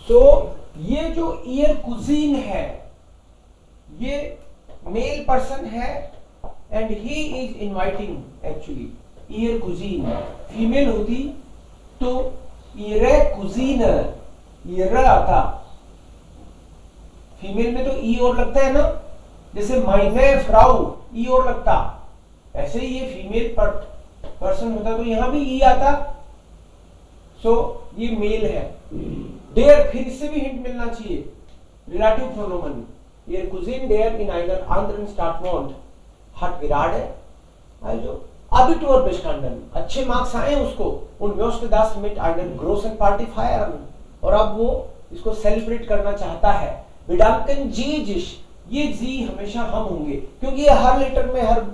सो ये जो year cuisine है ये मेल पर्सन है and he is inviting actually year cuisine. Female होती तो ईरे कुजीन ईर आता, फीमेल में तो ई और लगता है ना, जैसे माइने फ्राउ ई और लगता, ऐसे ही ये फीमेल पर्सन होता तो यहां भी ई आता। सो ये मेल है। डेयर, फिर इससे भी हिंट मिलना चाहिए, रिलेटिव प्रोनोमन। ये कुजिन डेयर इन einer anderen Stadtmond hat gerade also Abitur bestanden, अच्छे मार्क्स आए उसको, und möchte das mit einer großen Party feiern, और अब वो इसको सेलिब्रेट करना चाहता है। bedanken Sie sich, ये जी हमेशा हम होंगे क्योंकि ये हर लेटर में हर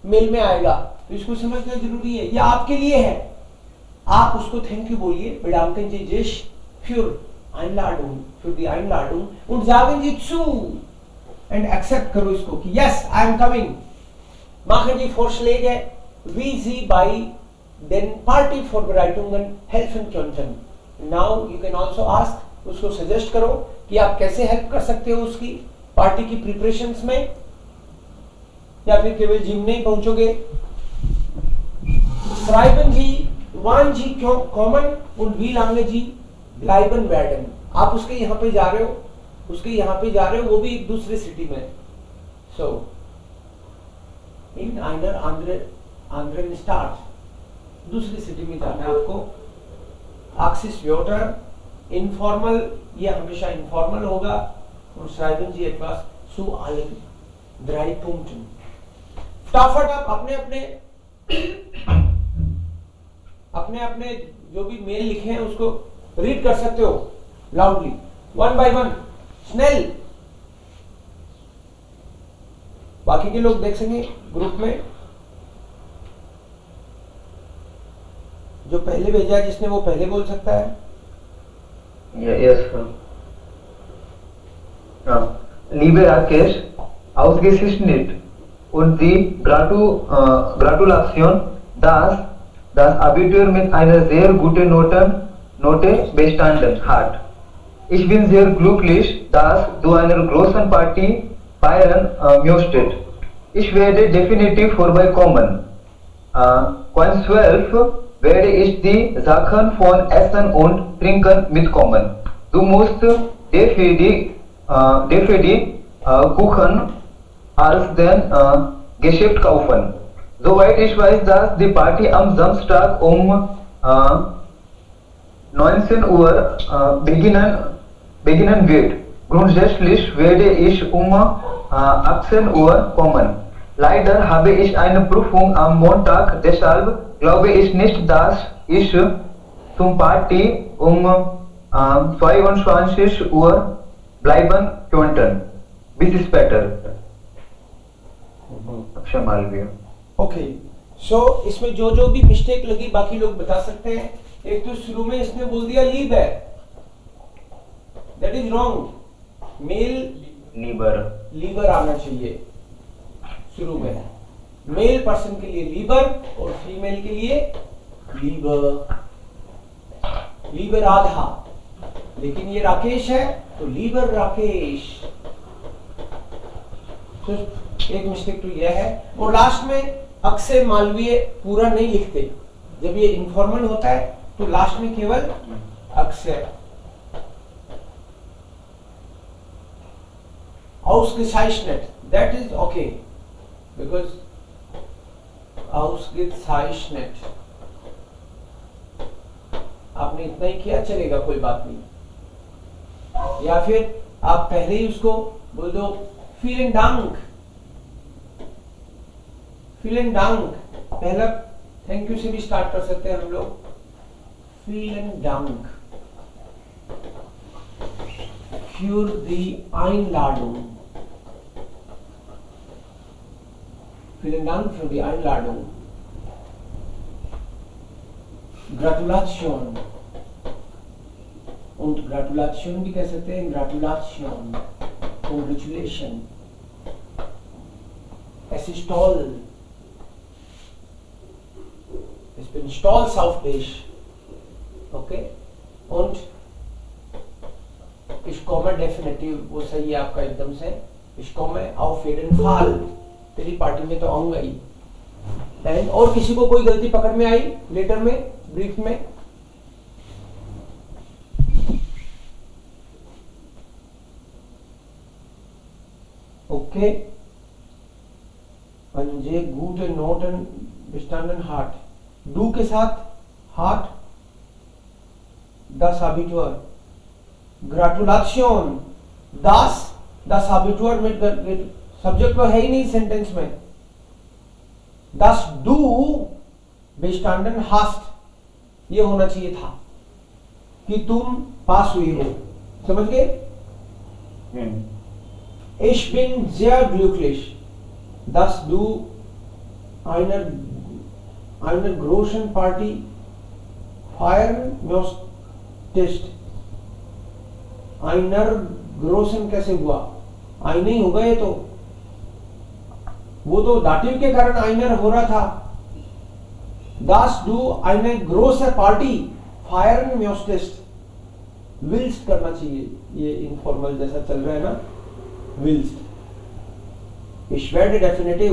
मेल में आएगा, तो इसको समझना जरूरी है। ये आपके लिए है, आप उसको थैंक यू बोलिए, bedanken Sie sich für Einladung, für die Einladung und sagen Sie zu and accept करो इसको कि yes I am coming, machen Sie Vorschläge wie Sie bei den Party Vorbereitungen helfen könnten। Now you can also ask, उसको suggest करो कि आप कैसे help कर सकते हो उसकी पार्टी की प्रिपरेशंस में, या फिर केवल जिम नहीं पहुंचोगे। schreiben Sie wann Sie kommen und wie lange Sie bleiben werden, आप उसके यहाँ पे जा रहे हो, उसके यहाँ पे जा रहे हो, वो भी एक दूसरे सिटी में। सो इन einer anderen Stadt, दूसरी सिटी में जाना है आपको। Axis Wörter इनफॉर्मल, ये हमेशा इनफॉर्मल होगा, और schreiben Sie etwas zu allen 3 Punkten। फटाफट आप अपने अपने जो भी मेल लिखे हैं उसको रीड कर सकते हो लाउडली, 1 by 1 स्नेल। बाकी के लोग देख सकेंगे ग्रुप में। जो पहले भेजा है जिसने, वो पहले बोल सकता है। Yes, liebe Rakesh, ausgezeichnet und die Gratulation, dass das Abitur mit einer sehr guten Note bestanden hat. Ich bin sehr glücklich, dass du einer großen Party feiern möchtest. Ich werde definitiv vorbeikommen. Ganz 12 werde ich die Sachen von Essen und Trinken mitkommen. Du musst dafür die Kuchen als den Geschäft kaufen. Soweit ich weiß, dass die Party am Samstag um 19 Uhr beginnen wird. Grundsätzlich werde ich um 18 Uhr kommen. Leider habe ich eine Prüfung am Montag, deshalb glaube ich nicht, dass ich zum Party um 22 Uhr bleiben könnte. Bis später. Okay, so इसमें जो जो भी mistake लगी बाकी लोग बता सकते हैं। एक तो शुरू में इसने बोल दिया लीव है, दैट इज रॉन्ग। मेल लीवर आना चाहिए शुरू में, मेल पर्सन के लिए लीवर और फीमेल के लिए लीवर आधा, लेकिन ये राकेश है तो लीवर राकेश। तो एक मिस्टेक तो यह है। और लास्ट में अक्षय मालवीय पूरा नहीं लिखते, जब ये इनफॉर्मल होता है तो लास्ट में केवल Akshay. Ausgezeichnet, that is okay because ausgezeichnet आपने इतना ही किया चलेगा, कोई बात नहीं। या फिर आप पहले ही उसको बोल दो vielen Dank, vielen Dank, पहला थैंक यू से भी स्टार्ट कर सकते हैं हम लोग। vielen Dank für die Einladung, vielen Dank für die Einladung। Gratulation, und Gratulation भी कह सकते हैं, Gratulation, Congratulation। Es ist toll, ich bin stolz auf dich, okay? Und ich komme definitiv, वो सही है आपका एकदम से, ich komme auf jeden Fall, तेरी पार्टी में तो आऊंगा ही। एंड और किसी को कोई गलती पकड़ में आई लेटर में, ब्रीफ में? ओके, अंजे गूटे नोटन bestanden hat, डू के साथ हार्ट, das Abitur, Gratulation, das Abitur mit subject तो है ही नहीं सेंटेंस में, das du bestanden hast, ये होना चाहिए था कि तुम पास हुई हो, समझ गए? Ich bin sehr glücklich, dass du einer großen Party feiern möchtest। einer großen कैसे हुआ? आईने ही होगा ये तो, वो तो दाटिव के कारण आइनर हो रहा था। Das du eine große Party feiern möchtest, willst करना चाहिए, ये इनफॉर्मल जैसा चल रहा है ना, willst। Ich werde definitiv,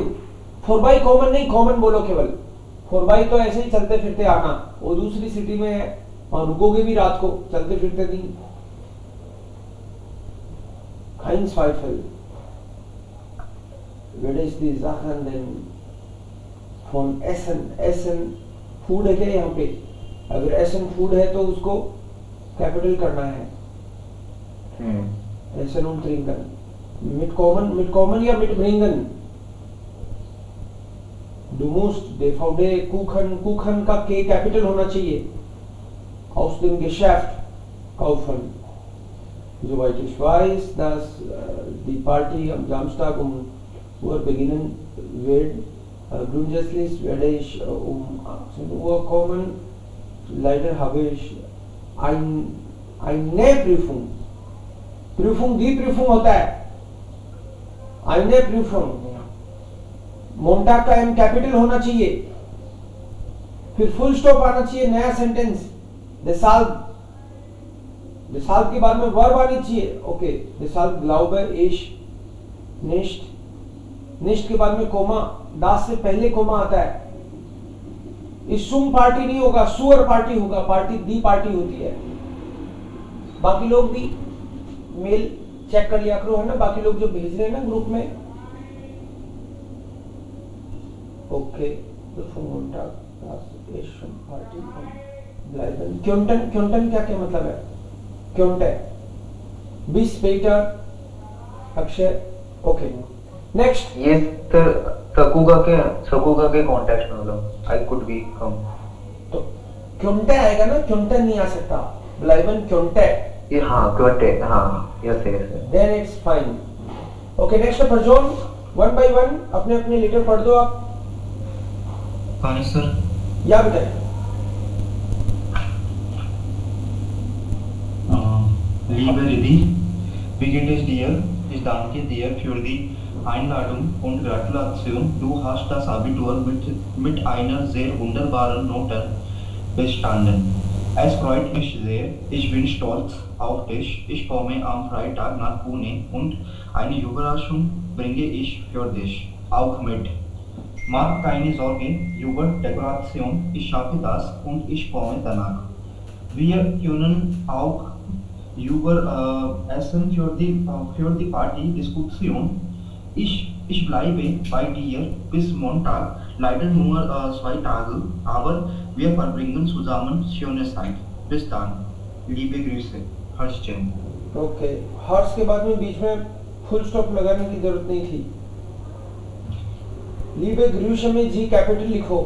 for by common नहीं, कॉमन बोलो केवल, for by तो ऐसे ही चलते फिरते आना, वो दूसरी सिटी में है और रुकोगे भी रात को, चलते फिरते नहीं। kein Zweifel, werde ich die Sachen denn von Essen food है क्या यहाँ पे? अगर एसन फूड है तो उसको कैपिटल करना है, एसन und trinken, mit kommen या mit bringen, du musst DVD कुखन का के कैपिटल होना चाहिए, aus dem Geschäft kaufen, soweit ich weiß, dass die Party am Samstag Uhr beginnen wird, grundsätzlich werde ich 18 Uhr kommen, leider habe ich eine Prüfung, die Prüfung होता है, eine Prüfung, मोन्टाग का M capital होना चाहिए, फिर full stop आना चाहिए, नया sentence, deshalb के बाद में वर्ब आनी चाहिए, okay, deshalb glaube ich nicht के बाद में कोमा, das से पहले कोमा आता है, इस सुम पार्टी नहीं होगा, सुअर पार्टी होगा, पार्टी दी पार्टी होती है। बाकी लोग भी मेल चेक कर लिया करो, है ना, बाकी लोग जो भेज रहे हैं ना ग्रुप में, ओके, क्योंटन क्या मतलब है? क्योंटे bis später, Akshay, okay, next. ये सकूगा के कॉन्टेक्स्ट में मतलब आई कुड बी कम, तो क्योंटे आएगा ना, क्योंटन नहीं आ सकता, ब्लाइबन क्योंटे, ये हाँ क्योंटे, हाँ yes then it's fine. Okay, next परजोन, वन बाय वन अपने अपने लेटर पढ़ दो आप। हाँ सर, या बताए। Liebe Riddhi, wie geht es dir? Ich danke dir für die Einladung und Gratulation. Du hast das Abitur mit einer sehr wunderbaren Note bestanden. Es freut mich sehr. Ich bin stolz auf dich. Ich komme am Freitag nach Pune und eine Überraschung bringe ich für dich auch mit. Mach keine Sorge über Dekoration. Ich schaffe das und ich komme danach. Wir können auch über Essen für die Party diskutieren. Ich bleibe bei dir bis Montag, leider nur 2 Tage, aber wir verbringen zusammen schöne Zeit. Bis dann, liebe Grüße, Harshchen। Okay, Harsh के बाद में बीच में full stop लगाने की जरूरत नहीं थी। लीबे ग्रूशे में जी कैपिटल लिखो,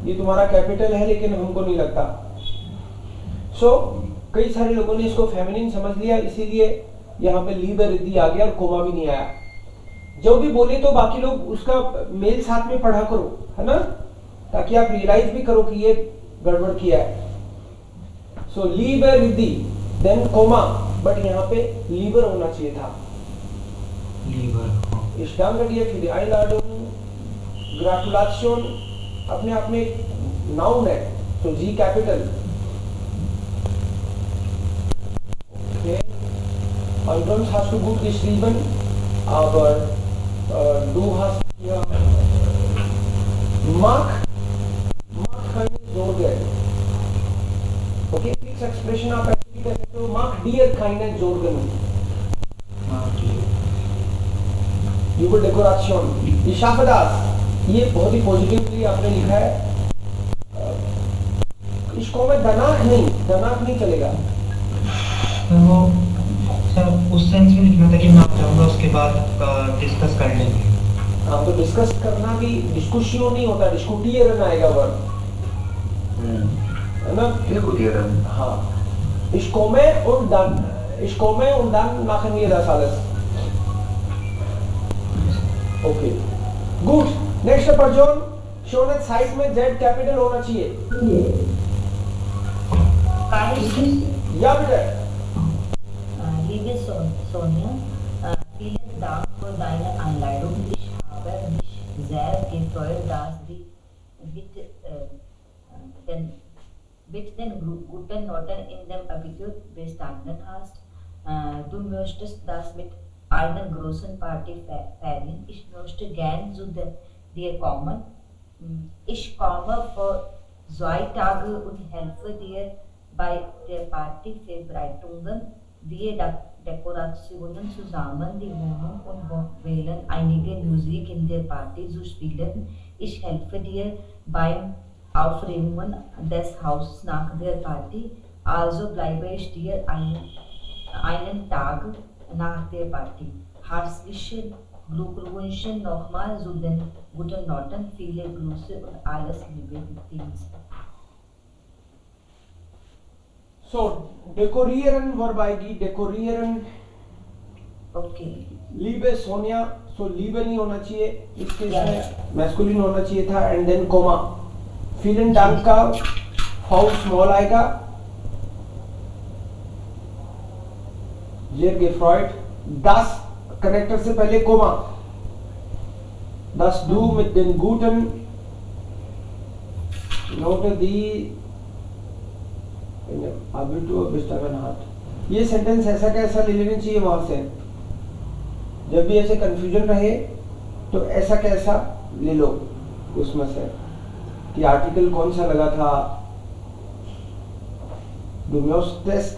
ये तुम्हारा कैपिटल है लेकिन हमको नहीं लगता। कई सारे लोगों ने इसको फेमिनिन समझ लिया, इसीलिए यहाँ पे लीबर रिद्धि आ गया और कोमा भी नहीं आया। जो भी बोले तो बाकी लोग उसका मेल साथ में पढ़ा करो, है ना, ताकि आप रियलाइज भी करो कि ये गड़बड़ किया है। सो लीबर रिद्धि देन कोमा, बट यहाँ पे लीबर होना चाहिए था, लीबर। Ich danke dir für die Einladung, Gratulation अपने आप में नाउन है, तो G capital, okay, sonst hast du gut geschrieben, aber du hast hier mach keine Sorge. Okay, fix expression आप ऐसे भी कह सकते हो, mach dir keine Sorgen über Dekoration. Ich schaffe das. ये बहुत ही पॉजिटिवली आपने लिखा है. इसको मैं दनाक नहीं चलेगा. वो सर उस सेंस में लिखना था कि मैं आप चाहूँगा उसके बाद डिस्कस कर लेंगे. हाँ, तो डिस्कस करना भी डिस्कशियो नहीं होता, डिस्कुटिeren आएगा वर्ड, है ना? Diskutieren. हाँ, ich komme und dann machen wir das alles. Okay, gut. Next person, shown at side में Z कैपिटल होना चाहिए. या बेटा. Liebe Sonja, vielen Dank für deine Einladung. Ich habe mich sehr gefreut, dass du mit den guten Noten in dem Abitur bestanden hast. Du möchtest das mit einer großen Party feiern. Ich möchte gern zu dir kommen. Ich komme für 2 Tage und helfe dir bei der Partyvorbereitungen. Wir Dekorationen zusammen die Wohnung und wählen einige Musik in der Party zu spielen. Ich helfe dir beim Aufräumen des Hauses nach der Party. Also bleibe ich dir einen Tag nach der Party. Herzliche Glückwünsche nochmal zu den guten Noten. Viele Grüße und alles Liebe, Teams. So, dekorieren verb आएगी, dekorieren. Okay. Liebe Sonia, so Liebe नहीं होना चाहिए, इस case Yeah. में masculine होना चाहिए था, and then comma. Vielen Dank का फाउ स्मॉल आएगा. Sehr gefreut. Das कनेक्टर से पहले coma. Das du mit den guten Note die Abitur bestanden hat. ये सेंटेंस ऐसा कैसा ले लेना चाहिए वहां से. जब भी ऐसे कंफ्यूजन रहे तो ऐसा कैसा ले लो उसमें से कि आर्टिकल कौन सा लगा था. Du möchtest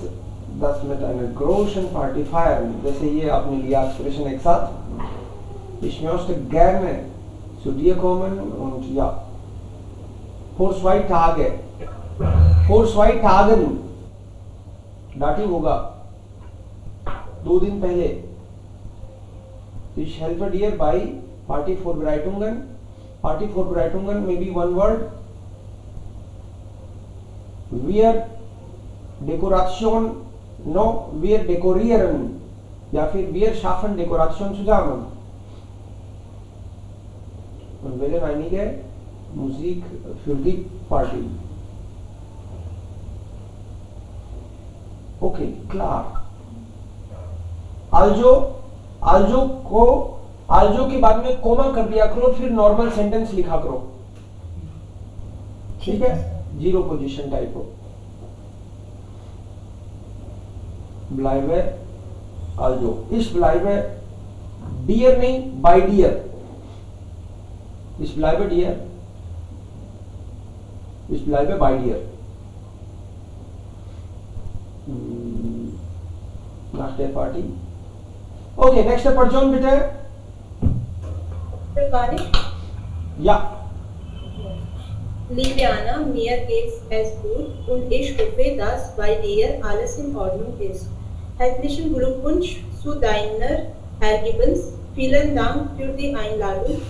das mit einer großen Party feiern. जैसे ये आपने लिया एक्सप्रेशन एक साथ. Ich möchte gerne zu dir kommen und ja. Vor 2 Tage. Vor 2 Tagen. दाटिव होगा 2 दिन पहले. Ich helfe dir bei Partyvorbereitungen. Partyvorbereitungen may be one word. Wir Dekoration, no, wir dekorieren या फिर wir schaffen Dekoration zusammen. Und wählen einige Musik für die Party. Okay, klar. आल्जो के बाद में coma कर दिया करो, फिर नॉर्मल सेंटेंस लिखा करो. ठीक है, 0 पोजीशन टाइप हो. ब्लाइवे आल्जो. इस ब्लाइवे डियर नहीं, बाय डियर. इस ब्लाइवे डियर, इस ब्लाइवे बाय डियर. nach der Party. Okay, nächste Person bitte. Ja. Liebe Anna, mir geht's es gut und ich hoffe, dass bei dir alles in Ordnung ist. Herzlichen Glückwunsch zu deiner Ergebnis. Vielen Dank für die Einladung.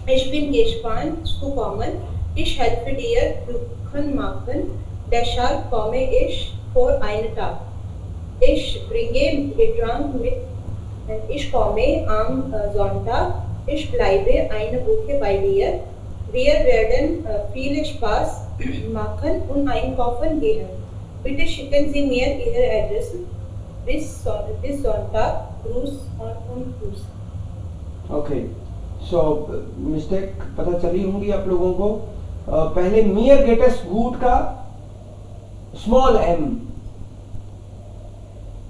Ich bin gespannt zu kommen. Ich helfe dir Kuchen machen. Deshalb komme ich vor einem Tag. Ich bringe Getränk mit. Ich komme am Sonntag. Ich bleibe eine Woche bei dir. Wir werden viel Spaß machen und einkaufen gehen. Bitte schicken Sie mir Ihre Adresse. Bis Sonntag. Gruß und Gruß. Okay. So mistake पता चली होंगी आप लोगों को. पहले मियर gates good का small m,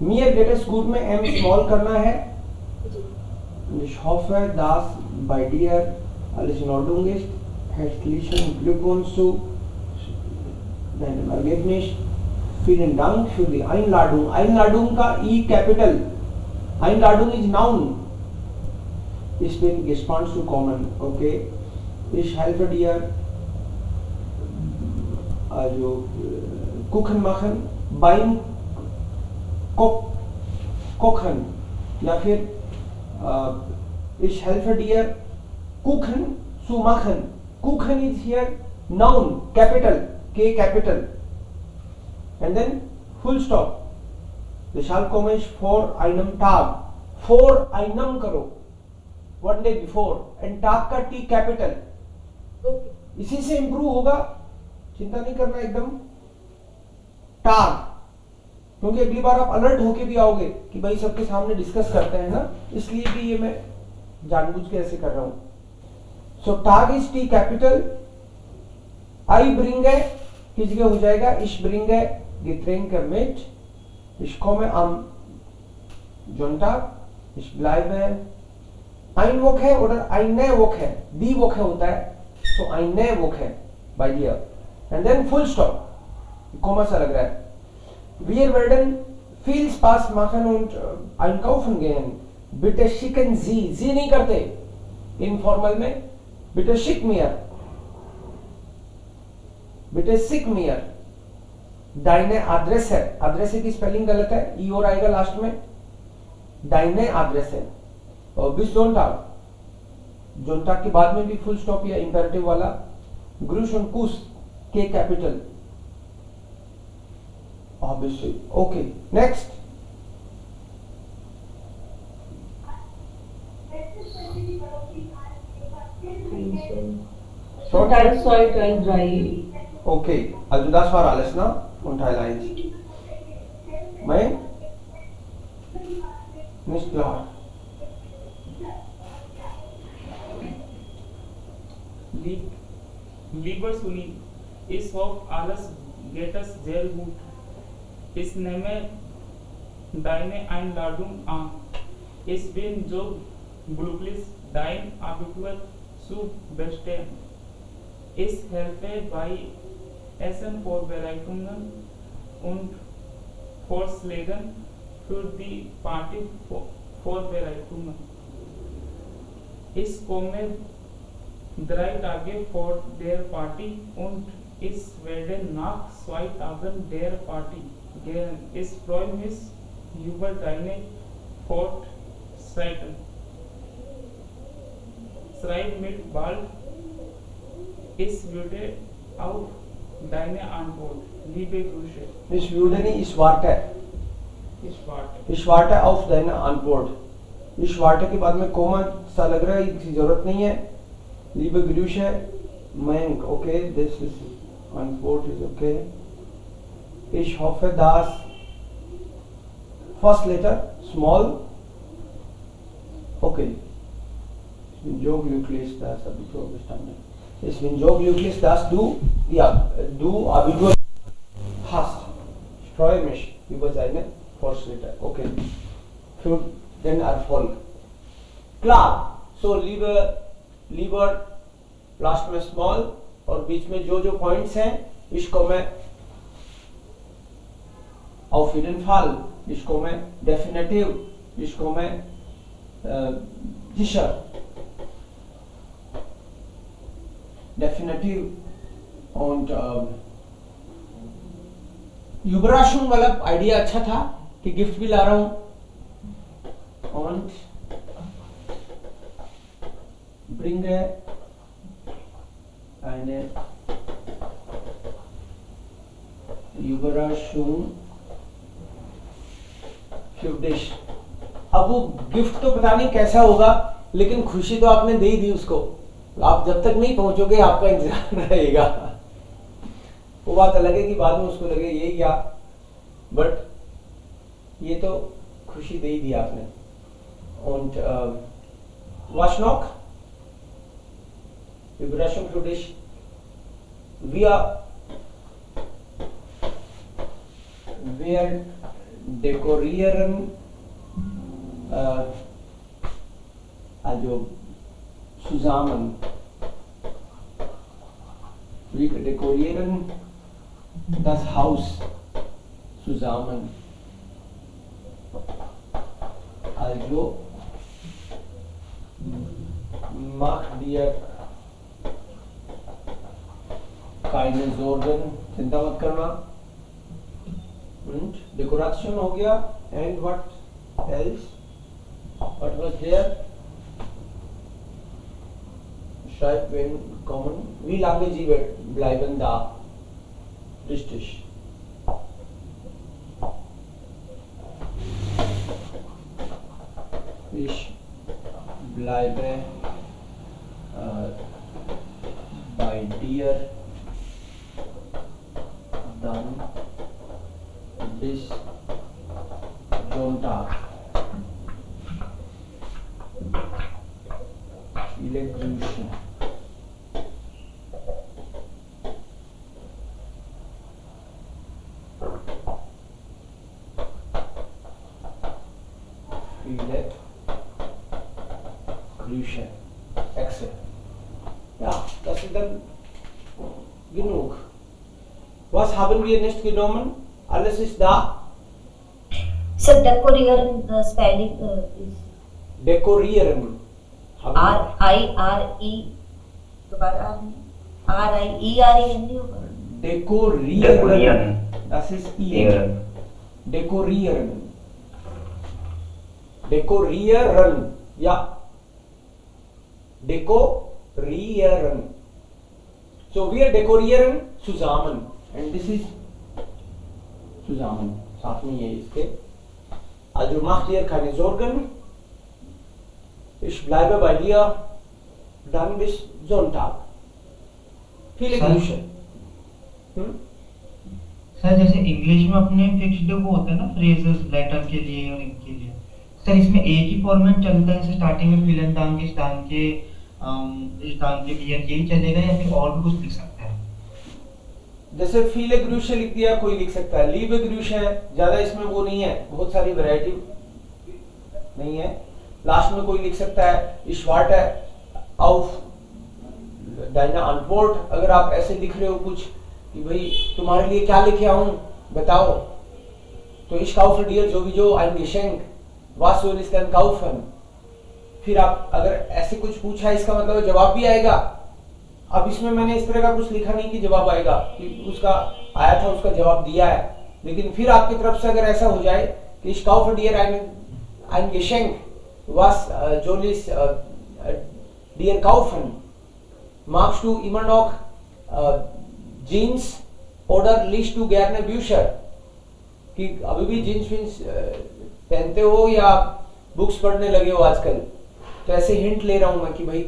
मियर greatest good में M small करना है. जी. Ich hoffe, dass bei dir alles in Ordnung ist. Herzlichen Glückwunsch zu deinem Ergebnis. Vielen Dank für die Einladung. Einladung का E Capital. Einladung is Noun. Ich bin gespannt zu kommen. Okay. Ich helfe dir. Also Kuchen machen beim Kochen. या फिर ich helfe dir Kuchen zu machen. Kuchen is here noun, capital, K capital. And then full stop. Vishal कोमेश for einem Tag. For einem करो. One day before. And Tag का T capital. Okay. इसी से improve होगा. चिंता नहीं करना एकदम. Tag. क्योंकि अगली बार आप अलर्ट होके भी आओगे कि भाई सबके सामने डिस्कस करते हैं ना, इसलिए भी ये मैं जानबूझ के ऐसे कर रहा हूं. सो टाग इज टी कैपिटल. आई ब्रिंगे किस जगह हो जाएगा? इश ब्रिंगे Getränke mit. Ich komme am Sonntag. Ich bleibe. Ein Woche oder eine Woche. Die Woche होता है. So eine Woche bei dir. And then full stop. Komma सा लग रहा है. Wir werden viel Spaß machen und einkaufen gehen. Bitte schicken Sie. Sie नहीं करते. Informal में. Bitte schick mir. Bitte schick mir. Deine Adresse. Adresse की spelling गलत है. ई और आएगा लास्ट में. Deine Adresse. और bis Sonntag. Sonntag के बाद में भी फुल स्टॉप या इंपेरेटिव वाला. Gruß und Kuss. K capital. Obviously. Okay. Next. So that's soil and dry. Okay. Also das war alles, ne? Und Teil 1. Mein? Nicht klar. Lieber Suni, ich hoffe, alles geht es sehr gut. Ich nehme deine Einladung an. Ich bin so glücklich, dein Abitur zu bestehen. Ich helfe bei Essenvorbereitungen und Vorschlägen für die Partyvorbereitungen. Ich komme 3 Tage vor der Party und ich werde nach 2 Tagen der Party gehen. Ich freue mich über deine Fortschritte. Schreib mir bald. Ich würde auf deine Antwort. Liebe Grüße. Ich würde nicht, ich warte. Ich warte. Ich warte auf deine Antwort. Ich warte के बाद में coma सा लग रहा है, इसकी जरूरत नहीं है. Liebe Grüße, mein, okay, this is Antwort is okay. Ich hoffe, dass first letter small. Okay. Ich bin so glücklich, dass Abitur bestanden. Ich bin so glücklich, dass du Abitur hast. Ich freue mich über seine Fortschritte. Okay. Für den Erfolg. Klar. So, lieber last में small और बीच में जो points हैं इसको मैं auf jeden Fall, इसको मैं definitive, इसको मैं sicher, डेफिनेटिव और Überraschung वाला आइडिया अच्छा था कि गिफ्ट भी ला रहा हूं. und bringe eine Überraschung für dich. अब वो गिफ्ट तो पता नहीं कैसा होगा, लेकिन खुशी तो आपने दे ही दी उसको. आप जब तक नहीं पहुंचोगे आपका इंतजार रहेगा. वो बात अलग है कि बाद में उसको लगे ये क्या, बट ये तो खुशी दे ही दी आपने. und was noch? Überraschung für dich. Wir dekorieren also zusammen. Wir dekorieren das Haus zusammen. Also mach dir keine Sorgen, चिंता मत करना. Und Dekoration हो गया. And what else? What was there? Schreib wenn kommen. Wie lange Sie bleiben da? Richtig. Ich bleibe bei dir dann bis Sonntag. Viele Grüße. Viele Grüße. Excellent. Ja, das ist dann genug. Was haben wir nicht genommen? Alles ist da. So dekorieren spelling is Dekorieren. R-I-R-E दोबारा R-I-E-R-E नहीं होगा. Dekorieren. Das ist Ihren. Dekorieren. Dekorieren. Ja. Dekorieren. So wir dekorieren zusammen. And this is zusammen. साथ में ये इसके. Also mach dir keine Sorgen. Ich bleibe bei dir dann bis Sonntag. Viele Grüße. Sir जैसे English में अपने fixed वो होते हैं ना फ्रेजेस लेटर के लिए और इनके लिए, सर इसमें एक ही फॉर्मेट चलता है जैसे स्टार्टिंग में vielen Dank इस dank के लिए यही चलेगा या फिर और भी कुछ लिख सकते हैं? जैसे viele Grüße लिख दिया कोई लिख सकता है, liebe Grüße है, ज्यादा इसमें वो नहीं है, बहुत सारी वैरायटी नहीं है. लास्ट में कोई लिख सकता है ich warte auf deine Antwort. अगर आप ऐसे लिख रहे हो कुछ कि भाई तुम्हारे लिए क्या लेके आऊं बताओ, तो ich kaufe dir sowieso ein Geschenk, was soll ich denn kaufen. फिर आप अगर ऐसे कुछ पूछा इसका मतलब जवाब भी आएगा. अब इसमें मैंने इस तरह का कुछ लिखा नहीं कि जवाब आएगा, कि उसका आया था उसका जवाब दिया है, लेकिन फिर आपकी तरफ से अगर ऐसा हो जाए कि ich kaufe dir ein Geschenk, was soll ich dir kaufen, magst du immer noch Jeans oder liest du gerne Bücher, कि अभी भी जीन्स विन्स पहनते हो या बुक्स पढ़ने लगे हो आजकल. तो ऐसे हिंट ले रहा हूं मैं कि भाई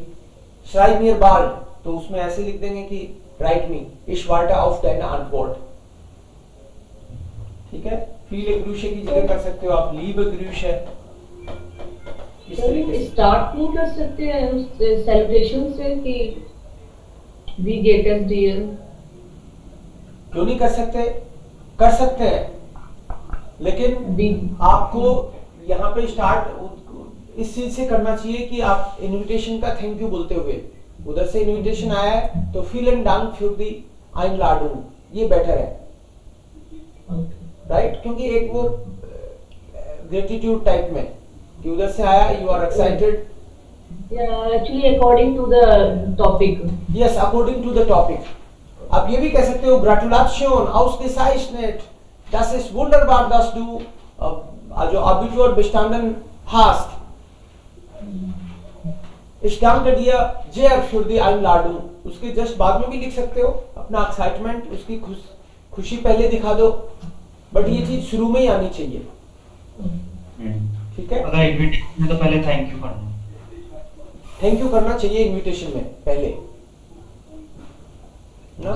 schreib mir bald, तो उसमें ऐसे लिख देंगे कि write me, ich warte auf deine Antwort. ठीक है. viele Grüße की जगह कर सकते हो आप liebe Grüße. इस तरीके से स्टार्ट नहीं कर सकते हैं उस सेलिब्रेशन से कि वी गेट अस डियर? क्यों नहीं कर सकते? कर सकते हैं, लेकिन आपको यहाँ पे स्टार्ट इस चीज से करना चाहिए कि आप इनविटेशन का थैंक यू बोलते हुए, उधर से इनविटेशन आया है तो vielen Dank für die Einladung, ये बेटर है. राइट, क्योंकि एक वो ग्रेटिट्यूड टाइप में कि उधर से आया, you are excited. Actually according to the topic. Yes, according to the topic. आप ये भी कह सकते हो Gratulation, ausgezeichnet, das ist wunderbar, dass du also Abitur bestanden hast. Ich danke dir sehr für die Einladung. उसके just बाद में भी लिख सकते हो अपना एक्साइटमेंट, उसकी खुशी पहले दिखा दो, बट ये चीज शुरू में ही आनी चाहिए. ठीक है. अगर इनविटेशन में तो पहले थैंक यू करना, थैंक यू करना चाहिए इनविटेशन में पहले ना.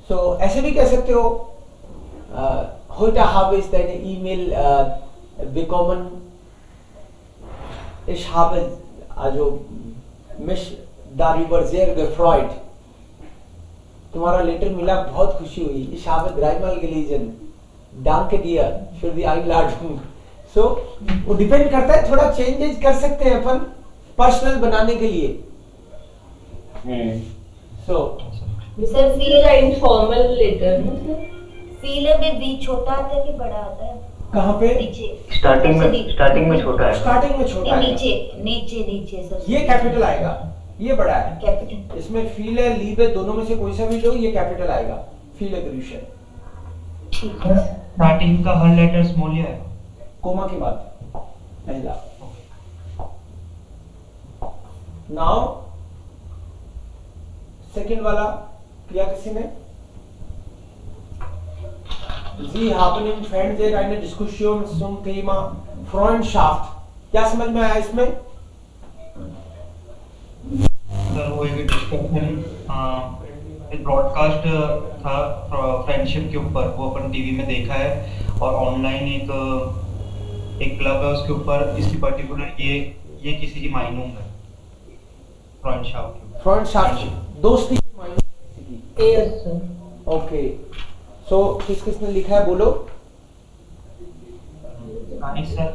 सो ऐसे भी कह सकते हो heute habe ich deine E-Mail bekommen, ich habe also mich darüber sehr gefreut. तुम्हारा लेटर मिला, बहुत खुशी हुई. Ich habe dreimal gelesen, danke dir für die Einladung. So वो डिपेंड करता है, थोड़ा चेंजेस कर सकते हैं अपन पर्सनल बनाने के लिए. So sir feel informal letter ना सर. फीलर में वी छोटा आता है कि बड़ा आता है? कहाँ पे? नीचे. स्टार्टिंग में छोटा है. स्टार्टिंग में छोटा है. नीचे सर. ये कैपिटल आएगा, ये बड़ा है. कैपिटल. इसमें फील है, लीव है, दोनों में से कोई सा भी लो, ये कैपिटल आएगा. Feel Grecian. स्टार्टिंग का हर लेटर स्मॉल ही आएगा. कोमा के बाद पहला. नाउ सेकंड वाला किया किसी ने? Sie haben im Fernsehen eine Diskussion zum Thema Freundschaft. क्या समझ में आया इसमें? सर वो एक डिस्कशन एक ब्रॉडकास्ट था फ्रेंडशिप के ऊपर, वो अपन टीवी में देखा है, और ऑनलाइन एक क्लब है उसके ऊपर इसकी पर्टिकुलर ये किसी की मायनूम है. फ्रेंडशिप दोस्ती की मायने किसी की. Yes sir. ओके. सो किसने लिखा है बोलो? सर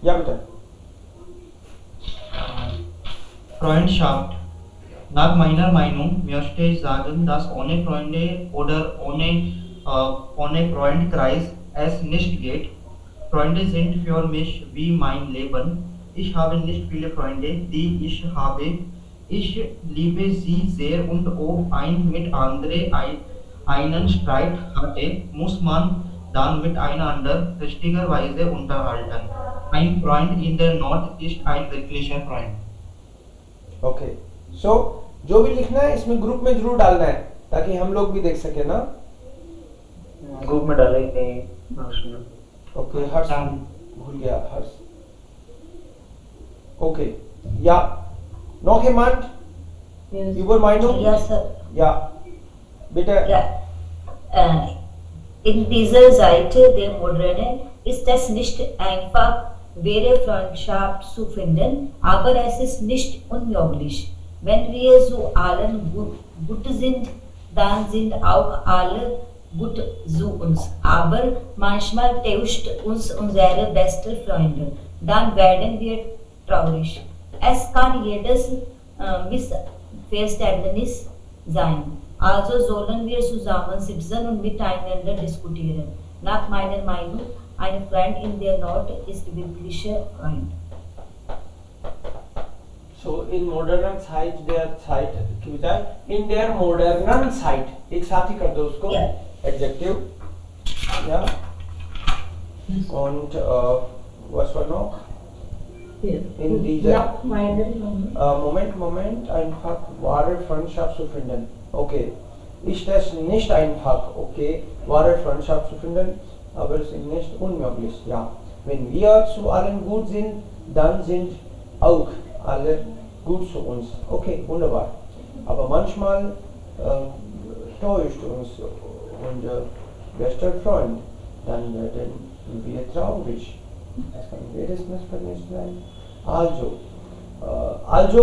या बेटा. Freundschaft. Nach meiner Meinung möchte ich sagen, dass ohne Freunde oder ohne Freundkreis es nicht geht. Freunde sind für mich wie mein Leben. Ich habe nicht viele Freunde, die ich habe. Ich liebe sie sehr und ob mit anderen einen Streit hatte, muss man dann miteinander richtigerweise unterhalten. Ein Freund in der Not ist ein wirklicher Freund. Okay. So जो भी लिखना है इसमें group में जरूर डालना है ताकि हम लोग भी देख सके ना. ग्रुप में डाला ही नहीं. ओके. हर्ष भूल गया. हर्ष. ओके. या noch jemand Yes. über Meinung? Ja, sir. Ja, bitte. Ja. In dieser Seite der Moderne ist es nicht einfach, wahre Freundschaft zu finden, aber es ist nicht unmöglich. Wenn wir zu allen gut sind, dann sind auch alle gut zu uns. Aber manchmal täuscht uns unsere beste Freunde. Dann werden wir traurig. Es kann jedes Missverständnis sein. Also sollen wir zusammensitzen und miteinander diskutieren. Nach meiner Meinung, ein Freund in der Not ist wirklicher Freund. So in moderner Zeit der Zeit क्या है? In der modernen Zeit. एक साथ ही कर दो उसको. Yeah. Adjective. Ja. Und was war noch? In dieser Nach meiner Meinung. Moment, einfach wahre Freundschaft zu finden. Okay. Ist es nicht einfach, okay, wahre Freundschaft zu finden, aber es ist nicht unmöglich, ja. Wenn wir zu allen gut sind, dann sind auch alle gut zu uns. Okay, wunderbar. Aber manchmal täuscht uns unser bester Freund, dann werden wir traurig. Das kann jedes Missverständnis sein. Also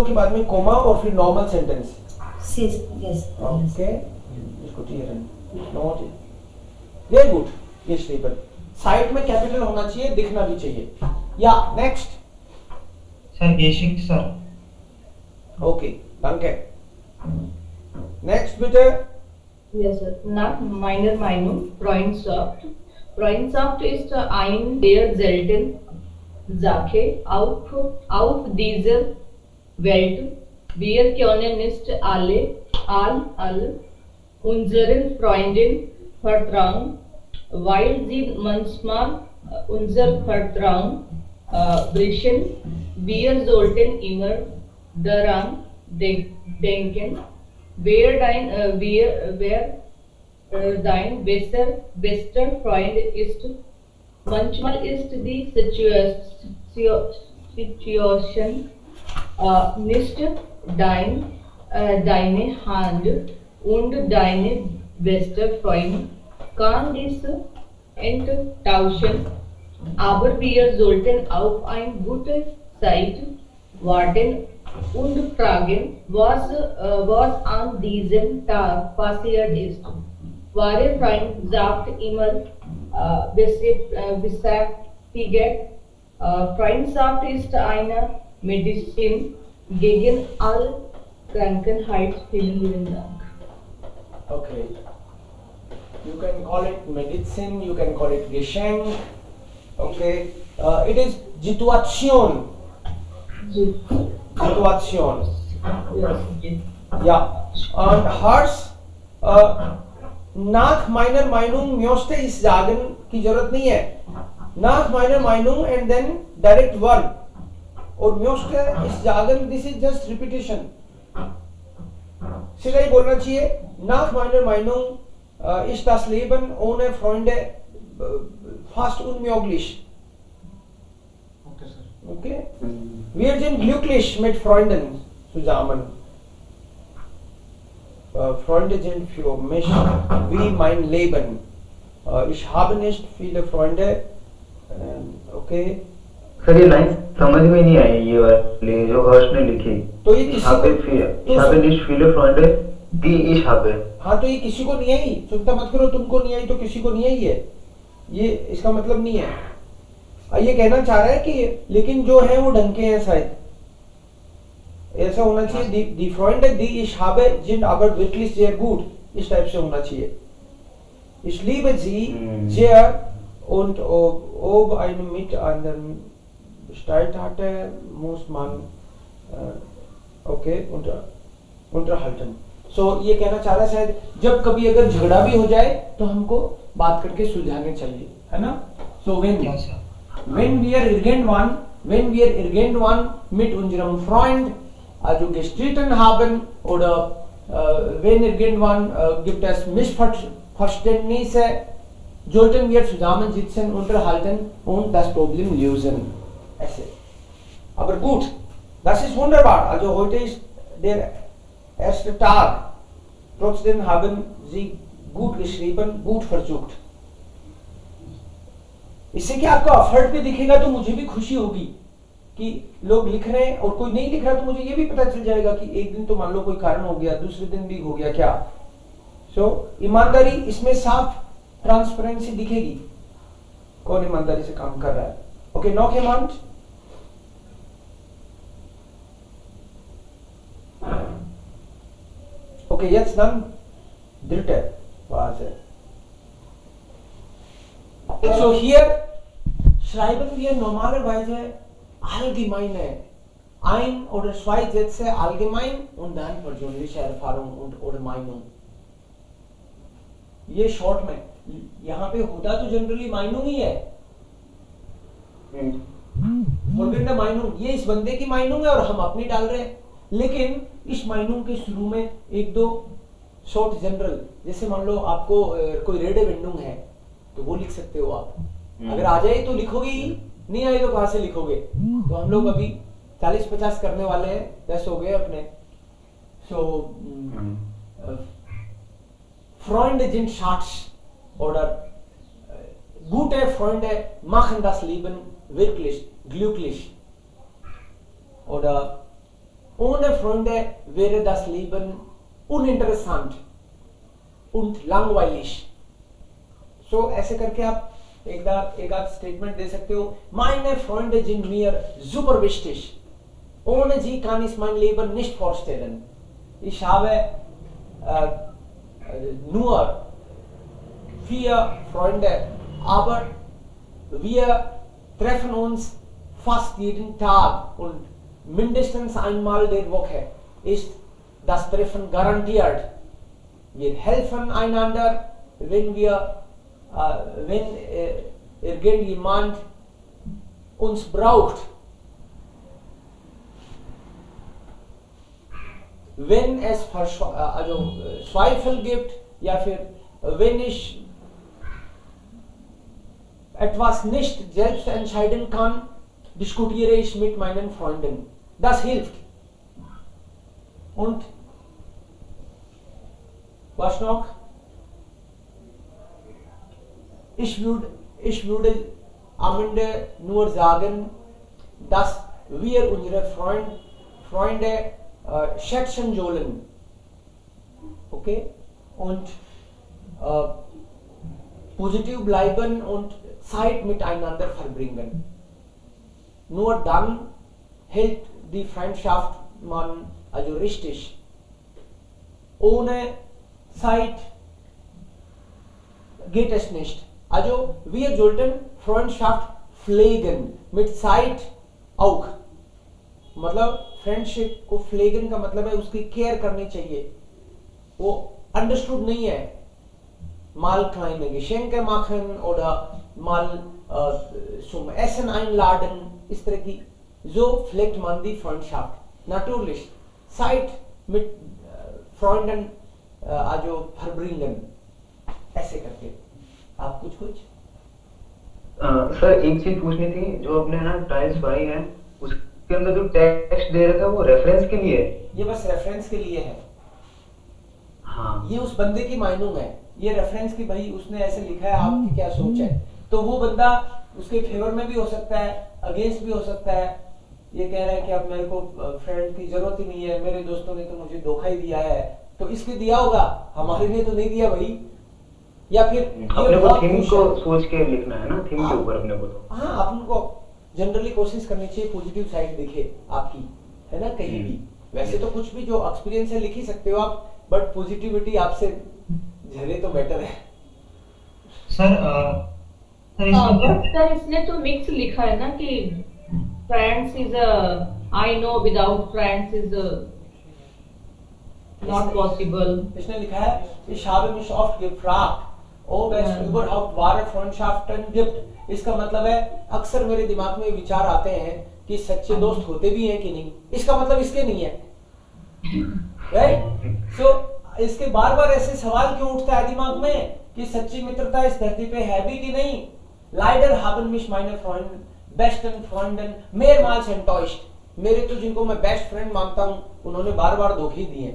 के बाद में coma और फिर normal sentence. Yes. Okay. Diskutieren. Not. Very good. Yes, Stephen. Side में capital होना चाहिए, दिखना भी चाहिए. या next. Sir basic sir. Okay. Danke. Next bitte. Yes, sir. Nach meiner Meinung, Freundschaft. Freundschaft ist eine der seltenen Sache auf dieser Welt. Wir können nicht alle unseren Freunden vertrauen, weil sie manchmal unser Vertrauen brechen. Wir sollten immer daran denken, wer dein bester Freund ist. Manchmal ist die Situation nicht deine Hand und dein bester Freund kann dies enttauschen, aber wir sollten auf eine gute Zeit warten und fragen, was an diesem Tag passiert ist. Wahre Freund sagt immer beschäftigt. Freundschaft ist eine Medizin gegen all Krankheit. Vielen Dank. Okay. You can call it medicine, you can call it Geschenk. Okay. It is Situation. Situation. Yes. Yeah. And hers nach meiner Meinung möchte ich sagen की जरूरत नहीं है. Nach meiner Meinung and then direct verb. और möchte ich sagen, this is just repetition. सीधा ही बोलना चाहिए. Nach meiner Meinung ist das Leben ohne Freunde fast unmöglich. Okay? Wir sind glücklich mit Freunden zusammen. Freunde sind für mich wie mein Leben. Ich habe nicht viele Freunde. Okay? Sir ये line समझ में नहीं आई ये वाली जो हर्ष ने लिखी. तो ये किसी Ich habe nicht viele Freunde, die ich habe. हाँ तो ये किसी को नहीं आई. चिंता मत करो, तुमको नहीं आई तो किसी को नहीं आई है. ये इसका मतलब नहीं है. ये कहना चाह रहा है कि लेकिन जो है वो ढंग के हैं शायद. ऐसा होना चाहिए. Die Freunde, die ich habe, sind aber wirklich sehr gut. इस टाइप से होना चाहिए. Ich liebe sie sehr und ob ein miteinander Streit hatte, muss man okay unterhalten. So ये कहना चाह रहा है शायद जब कभी अगर झगड़ा भी हो जाए तो हमको बात करके सुलझाने चाहिए, है ना? So wenn wir irgendwann mit unserem Freund also gestritten haben oder wenn irgendwann gibt es Missverständnisse, sollten wir zusammensitzen, unterhalten und das Problem lösen. ऐसे. Aber gut, das ist wunderbar. Also heute ist der erste Tag. Trotzdem haben Sie gut geschrieben, gut versucht. इससे क्या आपको effort भी दिखेगा तो मुझे भी खुशी होगी कि लोग लिख रहे हैं. और कोई नहीं लिख रहा तो मुझे ये भी पता चल जाएगा कि एक दिन तो मान लो कोई कारण हो गया, दूसरे दिन भी हो गया क्या. सो ईमानदारी इसमें साफ ट्रांसपेरेंसी दिखेगी कौन ईमानदारी से काम कर रहा है. Okay, no Hemant. Okay, jetzt dann dritte Phase. So hier schreiben wir normalerweise allgemeine ein oder zwei Sätze allgemein und dann persönliche Erfahrung und oder Meinung. ये शॉर्ट में यहाँ पे होता तो जनरली माइनूंग ही है. फॉरगेट द माइनूंग. ये इस बंदे की माइनूंग है और हम अपनी डाल रहे हैं. लेकिन इस माइनूंग के शुरू में एक दो शॉर्ट जनरल, जैसे मान लो आपको कोई रेडे विंडुंग है तो वो लिख सकते हो आप. अगर आ जाए तो लिखोगे ही, नहीं आए तो कहां से लिखोगे. तो हम लोग अभी 40-50 करने वाले हैं, 10 हो गए अपने. सो Freunde sind Schatz oder gute Freunde machen das Leben wirklich glücklich. Oder ohne Freunde wäre das Leben uninteressant und langweilig. So ऐसे करके आप एक आध स्टेटमेंट दे सकते हो. Meine Freunde sind mir super wichtig. Ohne sie kann ich mein Leben nicht vorstellen. Ich habe nur 4 Freunde, aber wir treffen uns fast jeden Tag und mindestens einmal der Woche ist das Treffen garantiert. Wir helfen einander, wenn irgendjemand uns braucht. Wenn es Zweifel gibt, ja फिर wenn ich etwas nicht selbst entscheiden kann, diskutiere ich mit meinen Freunden. Das hilft. Und was noch? Ich würde am Ende nur sagen, dass wir unsere Freunde schätzen sollen. Okay? Und positiv bleiben und Zeit miteinander verbringen. Nur dann hält die Freundschaft man also richtig. Ohne Zeit geht es nicht. Also wir sollten Freundschaft pflegen, mit Zeit auch. मतलब friendship को फ्लेगन का मतलब है उसकी care करनी चाहिए. वो understood नहीं है. mal kleine Geschenke machen oder mal zum Essen einladen, इस तरह की. So pflegt man die Freundschaft. Natürlich Zeit mit Freunden also verbringen. ऐसे करके. आप कुछ सर एक चीज पूछनी थी, जो अपने ना ट्रायल्स पढ़ी है उसके अंदर जो टेक्स्ट दे रखा है वो रेफरेंस के लिए है? ये बस रेफरेंस के लिए है. हाँ, ये उस बंदे की माइनिंग है. ये रेफरेंस की भाई उसने ऐसे लिखा है, आपकी क्या सोच है. तो वो बंदा उसके फेवर में भी हो सकता है, अगेंस्ट भी हो सकता है. ये कह रहा है कि अब मेरे को फ्रेंड की जरूरत ही नहीं है, मेरे दोस्तों ने तो मुझे धोखा ही दिया है. तो इसके दिया होगा, हमारे लिए तो नहीं दिया भाई. या फिर अपने को थीम को सोच के लिखना है ना, थीम के ऊपर अपने को. तो हाँ, अपन को जनरली कोशिश करनी चाहिए पॉजिटिव साइड दिखे आपकी, है ना, कहीं भी. वैसे तो कुछ भी जो एक्सपीरियंस है लिख ही सकते हो आप, बट पॉजिटिविटी आपसे झरे तो बेटर है. सर सर इसने तो मिक्स लिखा है ना कि friends is I know without friends is not possible. इसने लिखा है ich habe mich oft gefragt ob es überhaupt wahre Freundschaften gibt. इसका मतलब है अक्सर मेरे दिमाग में विचार आते हैं कि सच्चे दोस्त होते भी हैं कि नहीं. इसका मतलब इसके नहीं है, राइट. सो इसके बार बार ऐसे सवाल क्यों उठता है दिमाग में कि सच्ची मित्रता इस धरती पे है भी कि नहीं. Leider haben mich meine besten Freunden mehrmals enttäuscht. मेरे तो जिनको मैं बेस्ट फ्रेंड मानता हूं उन्होंने बार बार धोखे दिए.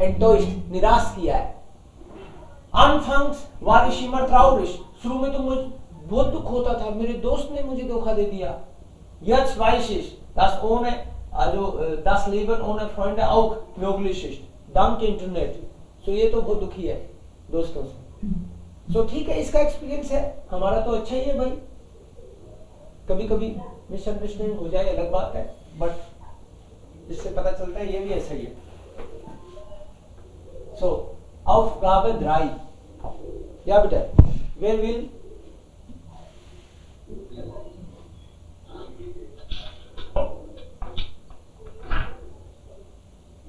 enttäuscht निराश किया है. Anfangs war ich immer traurig. शुरू में तो मुझे बहुत दुख होता था, मेरे दोस्त ने मुझे धोखा दे दिया. Jetzt weiß ich, dass ohne das Leben ohne Freunde auch möglich ist. Dank Internet. So ये तो बहुत दुखी है दोस्तों से. So ठीक है, इसका एक्सपीरियंस है, हमारा तो अच्छा ही है भाई. कभी कभी मिसअंडरस्टैंडिंग हो जाए अलग बात है, बट इससे पता चलता है ये भी ऐसा ही है. So Aufgabe 3. Ja bitte. Wer will?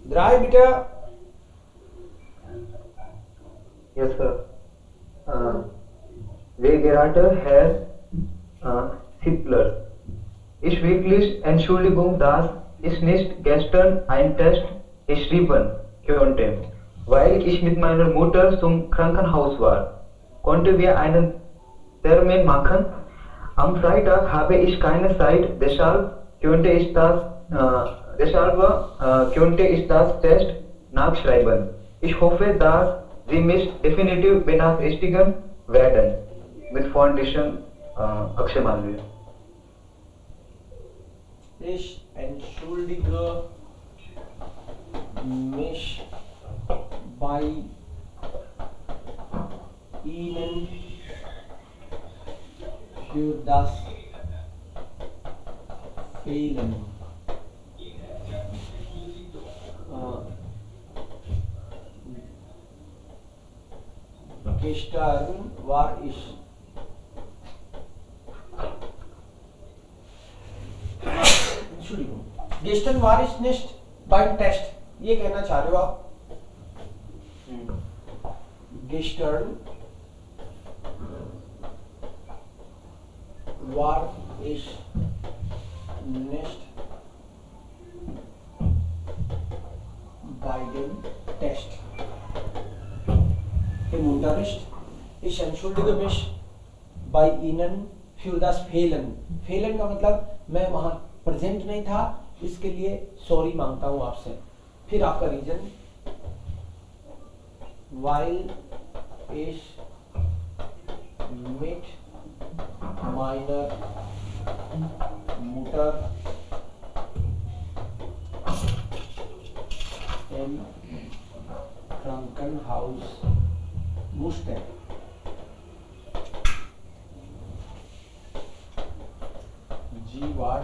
Drei bitte. Yes sir. Wer gerade Herr Zippler. Ich wirklich Entschuldigung, dass ich nicht gestern ein Test geschrieben konnte, weil ich mit meiner Mutter zum Krankenhaus war. Konnten wir einen Termin machen? Am Freitag habe ich keine Zeit, deshalb könnte ich das Test nachschreiben. Ich hoffe, dass Sie mich definitiv benachrichtigen werden. Mit freundlichen Akshay Malviya. Ich entschuldige mich bei Ihnen für das Fehlen. Gestern war ich Entschuldigung. Gestern war ich nicht beim Test. ये कहना चाह रहे हो आप? Gestern war ich nicht bei dem Test. Im Unterricht. Ich entschuldige mich bei Ihnen für das Fehlen. Fehlen का मतलब मैं वहां प्रेजेंट नहीं था, इसके लिए सॉरी मांगता हूं आपसे. फिर आपका reason, while ich mit meiner Mutter im Krankenhaus musste. जी वार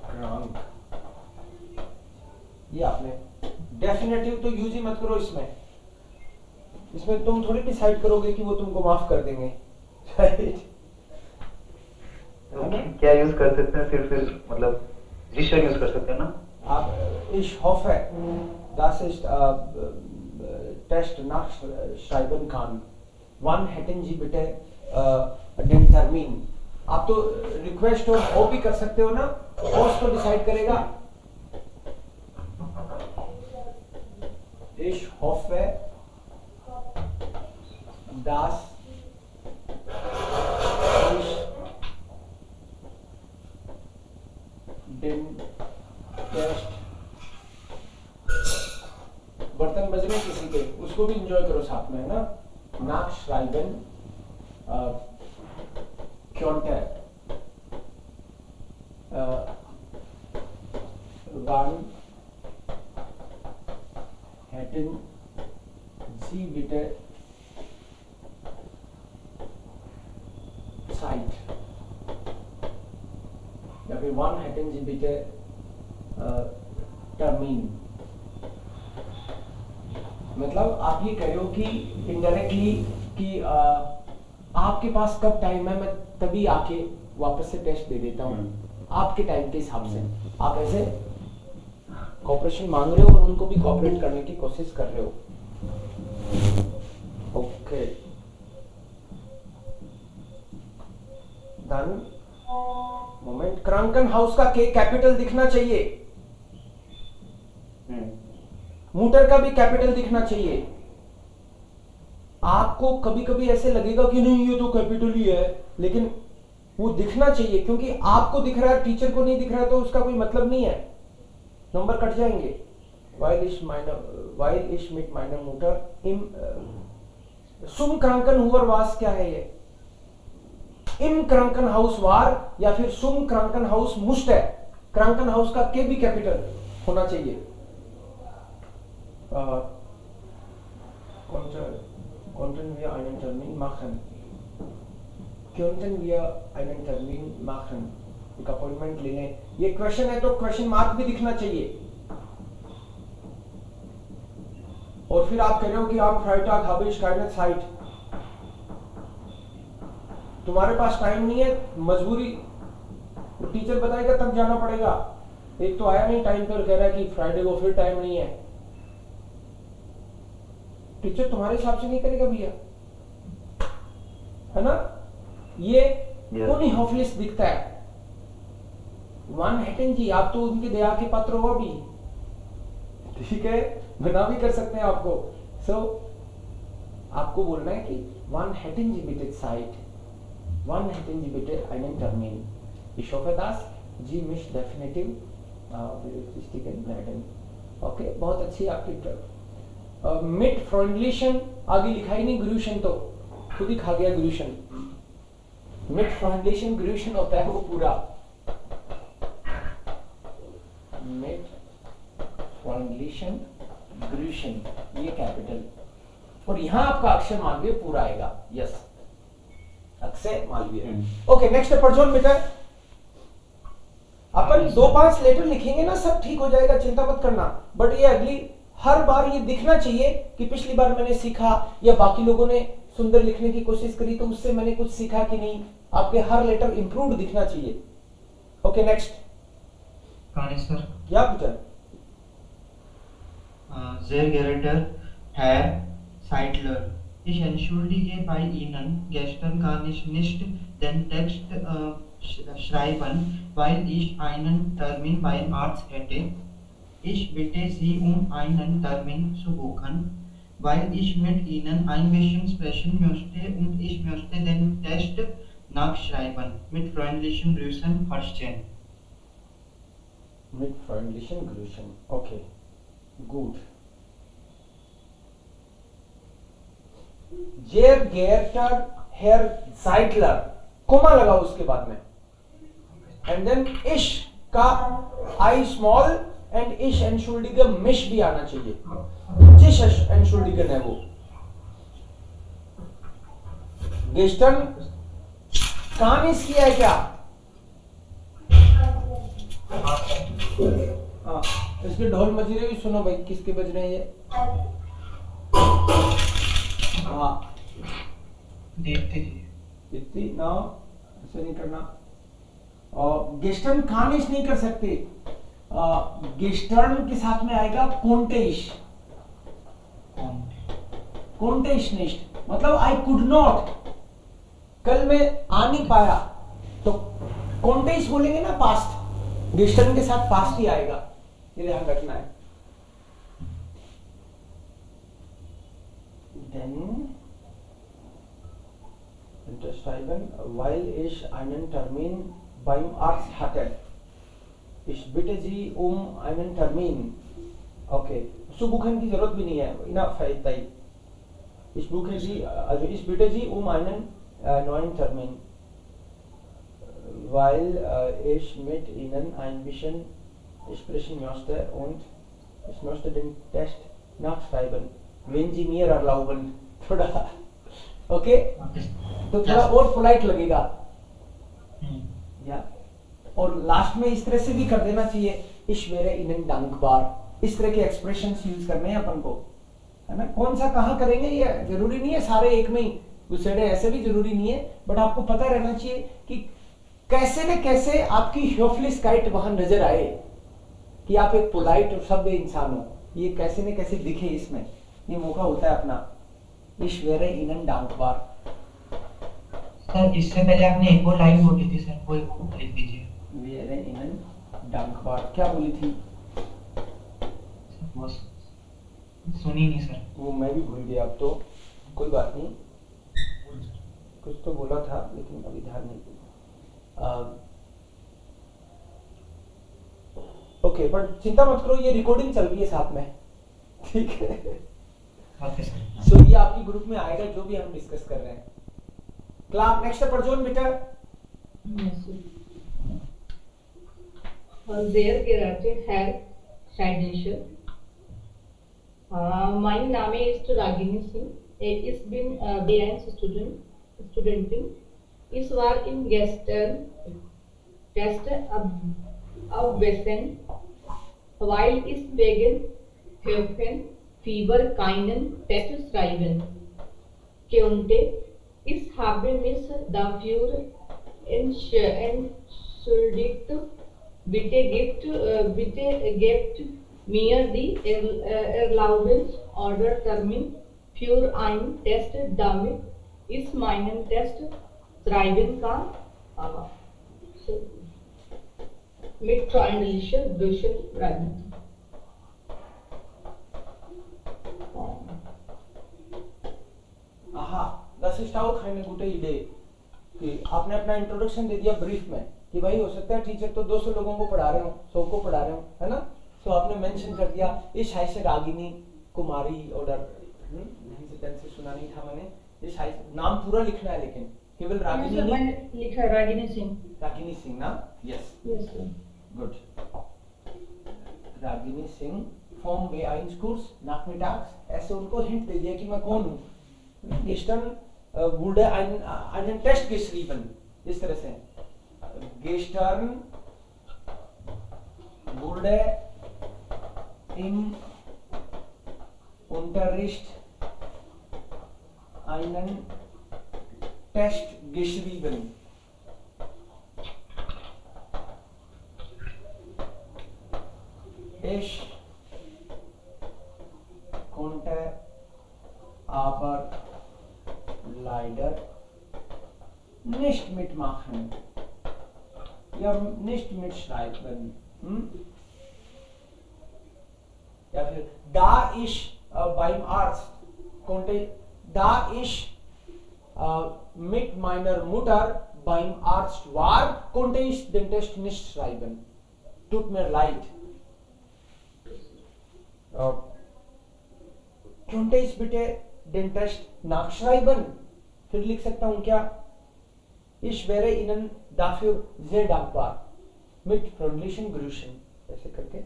क्रांक, ये आपने डेफिनेटिव तो यूज ही मत करो इसमें तुम थोड़ी डिसाइड करोगे कि वो तुमको माफ कर देंगे, राइट? तो क्या यूज कर सकते हैं? सिर्फ मतलब रिशर यूज कर सकते हैं ना आप? ich hoffe, dass ich Test nachschreiben kann. Wann hätten Sie bitte den Termin? आप तो रिक्वेस्ट और होप भी कर सकते हो ना, होस्ट तो डिसाइड करेगा। Ich hoffe, dass ich den Test, बर्तन बज रहे किसी के, उसको भी एंजॉय करो साथ में, है ना? Nachschreiben könnte wann hätten Sie bitte Zeit? या फिर wann hätten Sie bitte Termin? मतलब आप ये कह रहे हो कि इनडायरेक्टली कि आपके पास कब टाइम है, मैं तभी आके वापस से टेस्ट दे देता हूँ आपके टाइम के हिसाब से। आप ऐसे कोऑपरेशन मांग रहे हो और उनको भी कोऑपरेट करने की कोशिश कर रहे हो। Okay, done. मोमेंट, क्रांकन हाउस का के कैपिटल दिखना चाहिए, मूटर का भी कैपिटल दिखना चाहिए। आपको कभी कभी ऐसे लगेगा कि नहीं ये तो कैपिटल ही है, लेकिन वो दिखना चाहिए, क्योंकि आपको दिख रहा है, टीचर को नहीं दिख रहा है, तो उसका कोई मतलब नहीं है, नंबर कट जाएंगे। while ich mit meiner Mutter im zum Krankenhaus was क्या है ये? im Krankenhaus war या फिर zum Krankenhaus musste, Krankenhaus का के भी कैपिटल होना चाहिए। Konnten wir einen Termin machen? Könnten wir einen Termin machen? एक अपॉइंटमेंट ले लें। ये क्वेश्चन है तो क्वेश्चन मार्क भी दिखना चाहिए। और फिर आप कह रहे हो कि आप फ्राइटॉग habe ich keine Zeit, तुम्हारे पास टाइम नहीं है, मजबूरी, तो टीचर बताएगा तब जाना पड़ेगा। एक तो आया नहीं टाइम पर, कह रहा है कि फ्राइडे को फिर टाइम नहीं है, टीचर तुम्हारे हिसाब से नहीं करेगा भैया, है ना? ये उन्हीं हॉफलिस दिखता है। वन हेटन जी, आप तो उनके दया के पात्र हो अभी, ठीक है, बना भी कर सकते हैं आपको। आपको बोलना है कि वन हेटन जी बिटे साइट, वन हेटन जी बिटे einen Termin. Ich hoffe, dass Sie mich definitiv berücksichtigen werden. Okay, बहुत अच्छी आपकी मिट फ्रेंडलिशन आगे लिखा ही नहीं, ग्रूशन तो खुद ही खा गया ग्रूशन। मिट फ्रेंडलिशन ग्रूशन होता है वो पूरा, मिट फ्रेंडलिशन ग्रूशन, ये कैपिटल, और यहां आपका अक्षर मालवीय पूरा आएगा। Yes, Akshay Malviya. Okay, next है परजोन बेटा। अपन 2-5 लेटर लिखेंगे ना, सब ठीक हो जाएगा, चिंता मत करना। बट ये अगली हर बार ये दिखना चाहिए कि पिछली बार मैंने सीखा या बाकी लोगों ने सुंदर लिखने की कोशिश करी तो उससे मैंने कुछ सीखा कि नहीं। आपके हर लेटर इंप्रूव्ड दिखना चाहिए। Okay, next. कहानी सर क्या पूछा? Sehr geehrter Herr Seidler, ich entschuldige bei Ihnen, gestern kann ich nicht den Text schreiben, weil ich einen Termin beim Arzt hätte. Ich bitte Sie einen Termin zu buchen, weil ich mit Ihnen ein bisschen sprechen möchte und ich möchte den Test nachschreiben. Mit freundlichen Grüßen, Horsten. Mit freundlichen Grüßen. Okay, gut. Sehr geehrter Herr Seidler, comma लगा उसके बाद में, and then ich का I small and ich entschuldige mich भी आना चाहिए। जिस entschuldigen है वो gestern कहानी किया है क्या? हाँ, इसके ढोल मजीरे भी सुनो भाई, किसके बज रहे हैं ये? हाँ, दीप्ति ना, ऐसे नहीं करना। और गेस्टर्न कानिश नहीं कर सकते, गेस्टर्न के साथ में आएगा कोंटेइश, कोंटेइश निष्ठ, मतलब आई कुड नॉट, कल मैं आ नहीं पाया, तो कोंटेइश बोलेंगे ना पास्ट, गेस्टर्न के साथ पास्ट ही आएगा, ये ध्यान रखना है। Then unterschreiben, weil ich einen Termin beim Arzt hatte. Ich bitte Sie einen Termin. Okay, so buchen की जरूरत भी नहीं है, enough है इतना ही। Ich buche Sie, also ich bitte Sie einen neuen Termin, weil ich mit Ihnen ein bisschen sprechen möchte und ich möchte den Test nachschreiben, wenn Sie mir erlauben, थोड़ा okay, तो थोड़ा और पोलाइट लगेगा या, और last में इस तरह से भी कर देना चाहिए, ich wäre Ihnen dankbar, इस तरह के एक्सप्रेशंस यूज करने हैं अपन को, है ना। कौन सा कहाँ करेंगे ये जरूरी नहीं है, सारे एक में ही घुसेड़े ऐसे भी जरूरी नहीं है, बट आपको पता रहना चाहिए कि कैसे न कैसे आपकी ह्योफलिस्काइट वहां नजर आए कि आप एक पोलाइट और सभ्य इंसान हो, ये कैसे न कैसे दिखे, इसमें ये मौका होता है अपना। Ich wäre Ihnen dankbar। Sir इससे पहले आपने एक और लाइन बोली थी सर, वो लिख दीजिए। wäre Ihnen dankbar क्या बोली थी? वो सुनी नहीं सर। वो मैं भी भूल गया, अब तो कोई बात नहीं, कुछ तो बोला था लेकिन अभी ध्यान नहीं। ओके, पर चिंता मत करो, ये रिकॉर्डिंग चल रही है साथ में, ठीक है। Okay sir. सो ये आपकी ग्रुप में आएगा जो भी हम डिस्कस कर रहे हैं। क्लास नेक्स्ट पर जोन बेटा। Sehr geehrte Herr Scheidnischer, mein Name ist Ragini Singh. Ich bin B1-Studentin. Ich war im gestern Test abwesend, weil ich wegen Fieber keinen Test schreiben konnte. Ich habe mich dafür entschuldigt. Bitte gebt mir die Erlaubnis oder Termin für einen Test, damit ich meinen Test schreiben kann. Mit freundlicher Grüße, Ragini. aha, das ist auch eine gute Idee कि आपने अपना introduction दे दिया brief में कि भाई हो सकता है टीचर तो 200 लोगों को पढ़ा रहे हो, 100 को पढ़ा रहे हो, है ना। तो आपने मेंशन कर दिया इस हाई से रागिनी कुमारी ऑर्डर, ढंग से सुना नहीं था मैंने, इस हाई नाम पूरा लिखना है लेकिन केवल रागिनी नहीं, मैंने लिखा रागिनी सिंह। रागिनी सिंह ना, yes yes sir, good. Ragini Singh from B1 course नाकमिटाक्स, ऐसे उनको हिंट दे दिया कि मैं कौन हूँ। gestern wurde einen Test geschrieben, इस तरह से gestern wurde im Unterricht einen Test geschrieben। Ich konnte aber leider nicht mitmachen या nicht mitschreiben, या फिर da ich beim Arzt konnte, da ich mit meiner Mutter beim Arzt war, konnte ich den Test nicht schreiben, tut mir leid। konnte ich bitte den Test nachschreiben, फिर लिख सकता हूं क्या, ich wäre Ihnen dafür sehr dankbar, mit freundlichen Grüßen, ऐसे करके।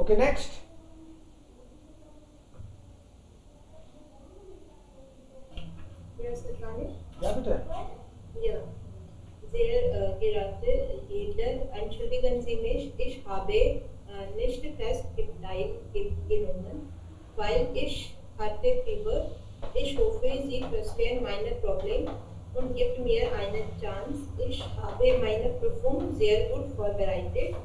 Okay next. Yes, Ragini. क्या बेटा? Yeah. sehr Charakter Hitler entschuldigen Sie mich, ich habe nicht genommen, weil ich hatte Fieber. Ich hoffe, Sie verstehen meine Problem und gibt mir eine Chance. Ich habe meine Prüfung sehr gut vorbereitet.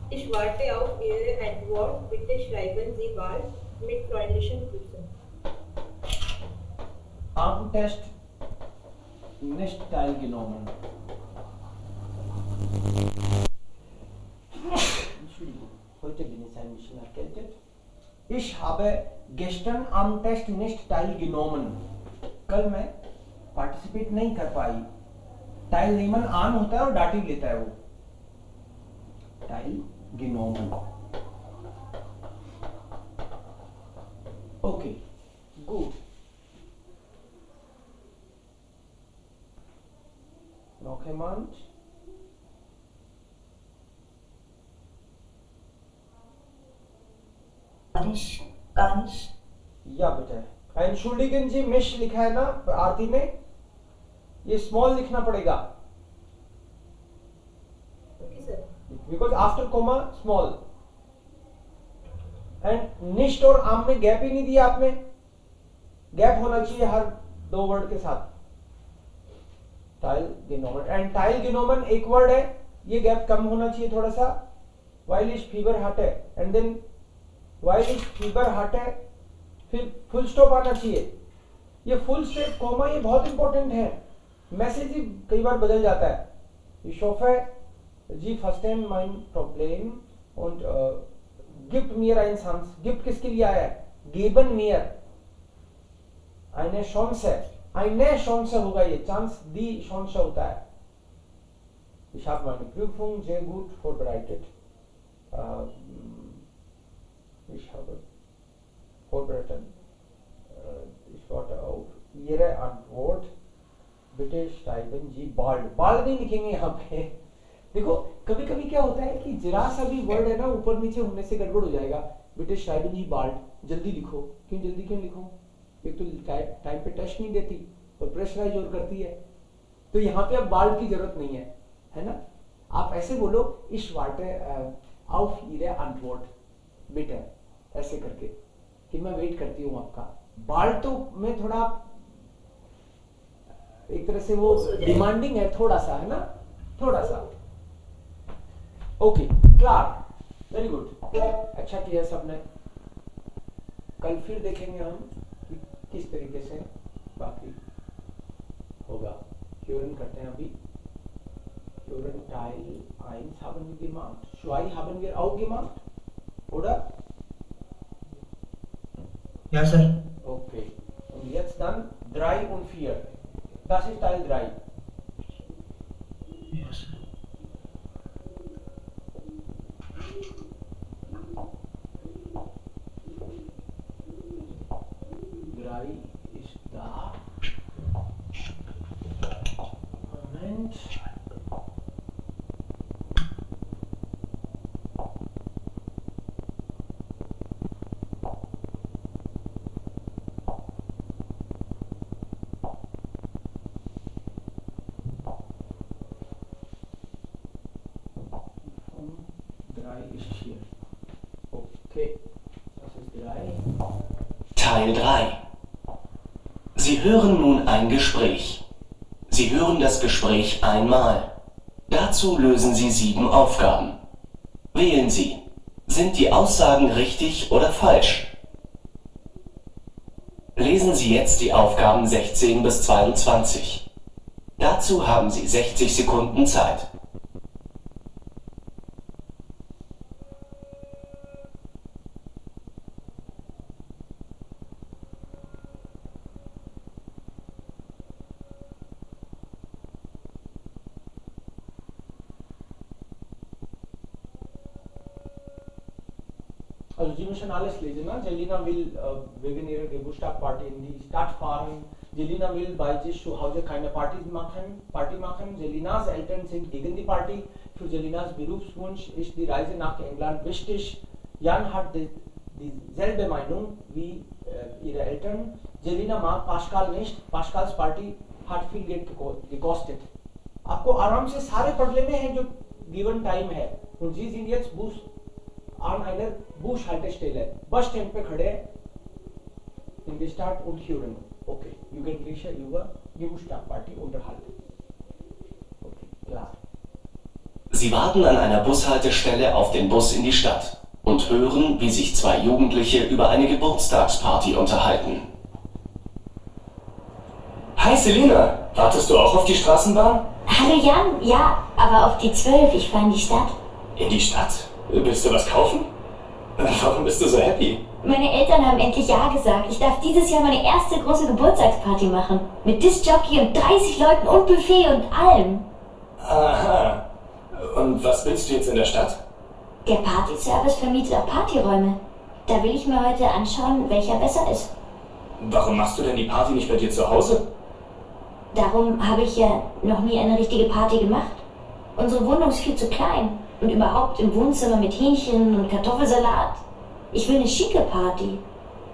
Ich warte auf Ihre Antwort. Bitte schreiben Sie bald mit freundlichen Grüßen. Am Test nicht teilgenommen. Entschuldigung, heute bin ich ein bisschen erkältet. Ich habe gestern am Test nicht teilgenommen. कल मैं participate नहीं कर पाई. teilnehmen आन होता है और dative लेता है वो. teilgenommen. Okay, gut. Noch jemand? gar nicht. या बेटा, entschuldigen Sie mich लिखा है ना आरती में, ये स्मॉल लिखना पड़ेगा Okay, sir. Because after comma small. And निश्ट और आम में गैप ही नहीं दिया आपने. गैप होना चाहिए हर दो वर्ड के साथ. teilgenommen एंड teilgenommen एक वर्ड है, ये गैप कम होना चाहिए थोड़ा सा. while ich Fieber hatte and then while ich Fieber hatte, फिर फुल स्टॉप आना चाहिए. ये फुल स्टॉप कोमा ये बहुत इंपॉर्टेंट है. मैसेज ही कई बार बदल जाता है. Ich hoffe, Sie verstehen mein Problem und gibt mir ein Chance. Gibt किसके लिए आया है? Geben mir eine Chance. Eine Chance होगा ये. Chance die Chance होता है. Ich habe meine Prüfung sehr gut vorbereitet. Ich habe vorbereitet. Ich warte auf Ihre Antwort. Bitte schreiben Sie bald. Bald नहीं लिखेंगे यहाँ पे. देखो कभी कभी क्या होता है कि जरा सा भी वर्ड है ना ऊपर नीचे होने से गड़बड़ हो जाएगा. बिटे schreiben Sie bald. जल्दी लिखो. जल्दी क्यों लिखो? एक तो टाइम पे टेस्ट नहीं देती और प्रेशराइज और करती है. तो यहाँ पे अब बाल्ड की जरूरत नहीं है ना. आप ऐसे बोलो ich warte auf Ihre Antwort बिटे, ऐसे करके कि मैं वेट करती हूँ आपका. बाल्ड तो मैं थोड़ा एक तरह से वो डिमांडिंग है थोड़ा सा, है ना, थोड़ा सा. ओके, क्लियर, वेरी गुड, अच्छा किया सबने. कल फिर देखेंगे हम कि किस तरीके से बाकी होगा. Hören करते हैं अभी. Hören Teil 1 haben wir gemacht. 2 haben wir auch gemacht, oder? Ja, Sir. Okay. Und jetzt dann 3 und 4. Das ist Teil 3. Ja, Sir. Ist da. Moment. Ist hier. Okay. Das ist 3. Teil 3. Sie hören nun ein Gespräch. Sie hören das Gespräch einmal. Dazu lösen Sie 7 Aufgaben. Wählen Sie. Sind die Aussagen richtig oder falsch? Lesen Sie jetzt die Aufgaben 16 bis 22. Dazu haben Sie 60 Sekunden Zeit. Also Sie müssen alles lesen. Ne? Jelina will wegen ihrer Geburtstagsparty in die Stadt fahren. Jelina will bei sich zu Hause keine Party machen. Jelinas Eltern sind gegen die Party. Für Jelinas Berufswunsch ist die Reise nach England wichtig. Jan hat dieselbe Meinung wie ihre Eltern. Jelina mag Pascal nicht. Pascals Party hat viel Geld gekostet. आपको आराम से सारे पढ़ लेने हैं जो given time है। Und Sie sind jetzt an einer Bushaltestelle, bus stand पे खड़े हैं। In the Start und hören. Okay, you get your Geburtstagsparty unterhalten. Okay, klar. Sie warten an einer Bushaltestelle auf den Bus in die Stadt und hören, wie sich zwei Jugendliche über eine Geburtstagsparty unterhalten. Hi Selina, wartest du auch auf die Straßenbahn? Hallo Jan, ja, aber auf die 12, ich fahre in die Stadt. In die Stadt? Willst du was kaufen? Warum bist du so happy? Meine Eltern haben endlich Ja gesagt. Ich darf dieses Jahr meine erste große Geburtstagsparty machen. Mit Discjockey und 30 Leuten und Buffet und allem. Aha. Und was willst du jetzt in der Stadt? Der Partyservice vermietet auch Partyräume. Da will ich mir heute anschauen, welcher besser ist. Warum machst du denn die Party nicht bei dir zu Hause? Darum habe ich ja noch nie eine richtige Party gemacht. Unsere Wohnung ist viel zu klein. Und überhaupt im Wohnzimmer mit Hähnchen und Kartoffelsalat. Ich will eine schicke Party.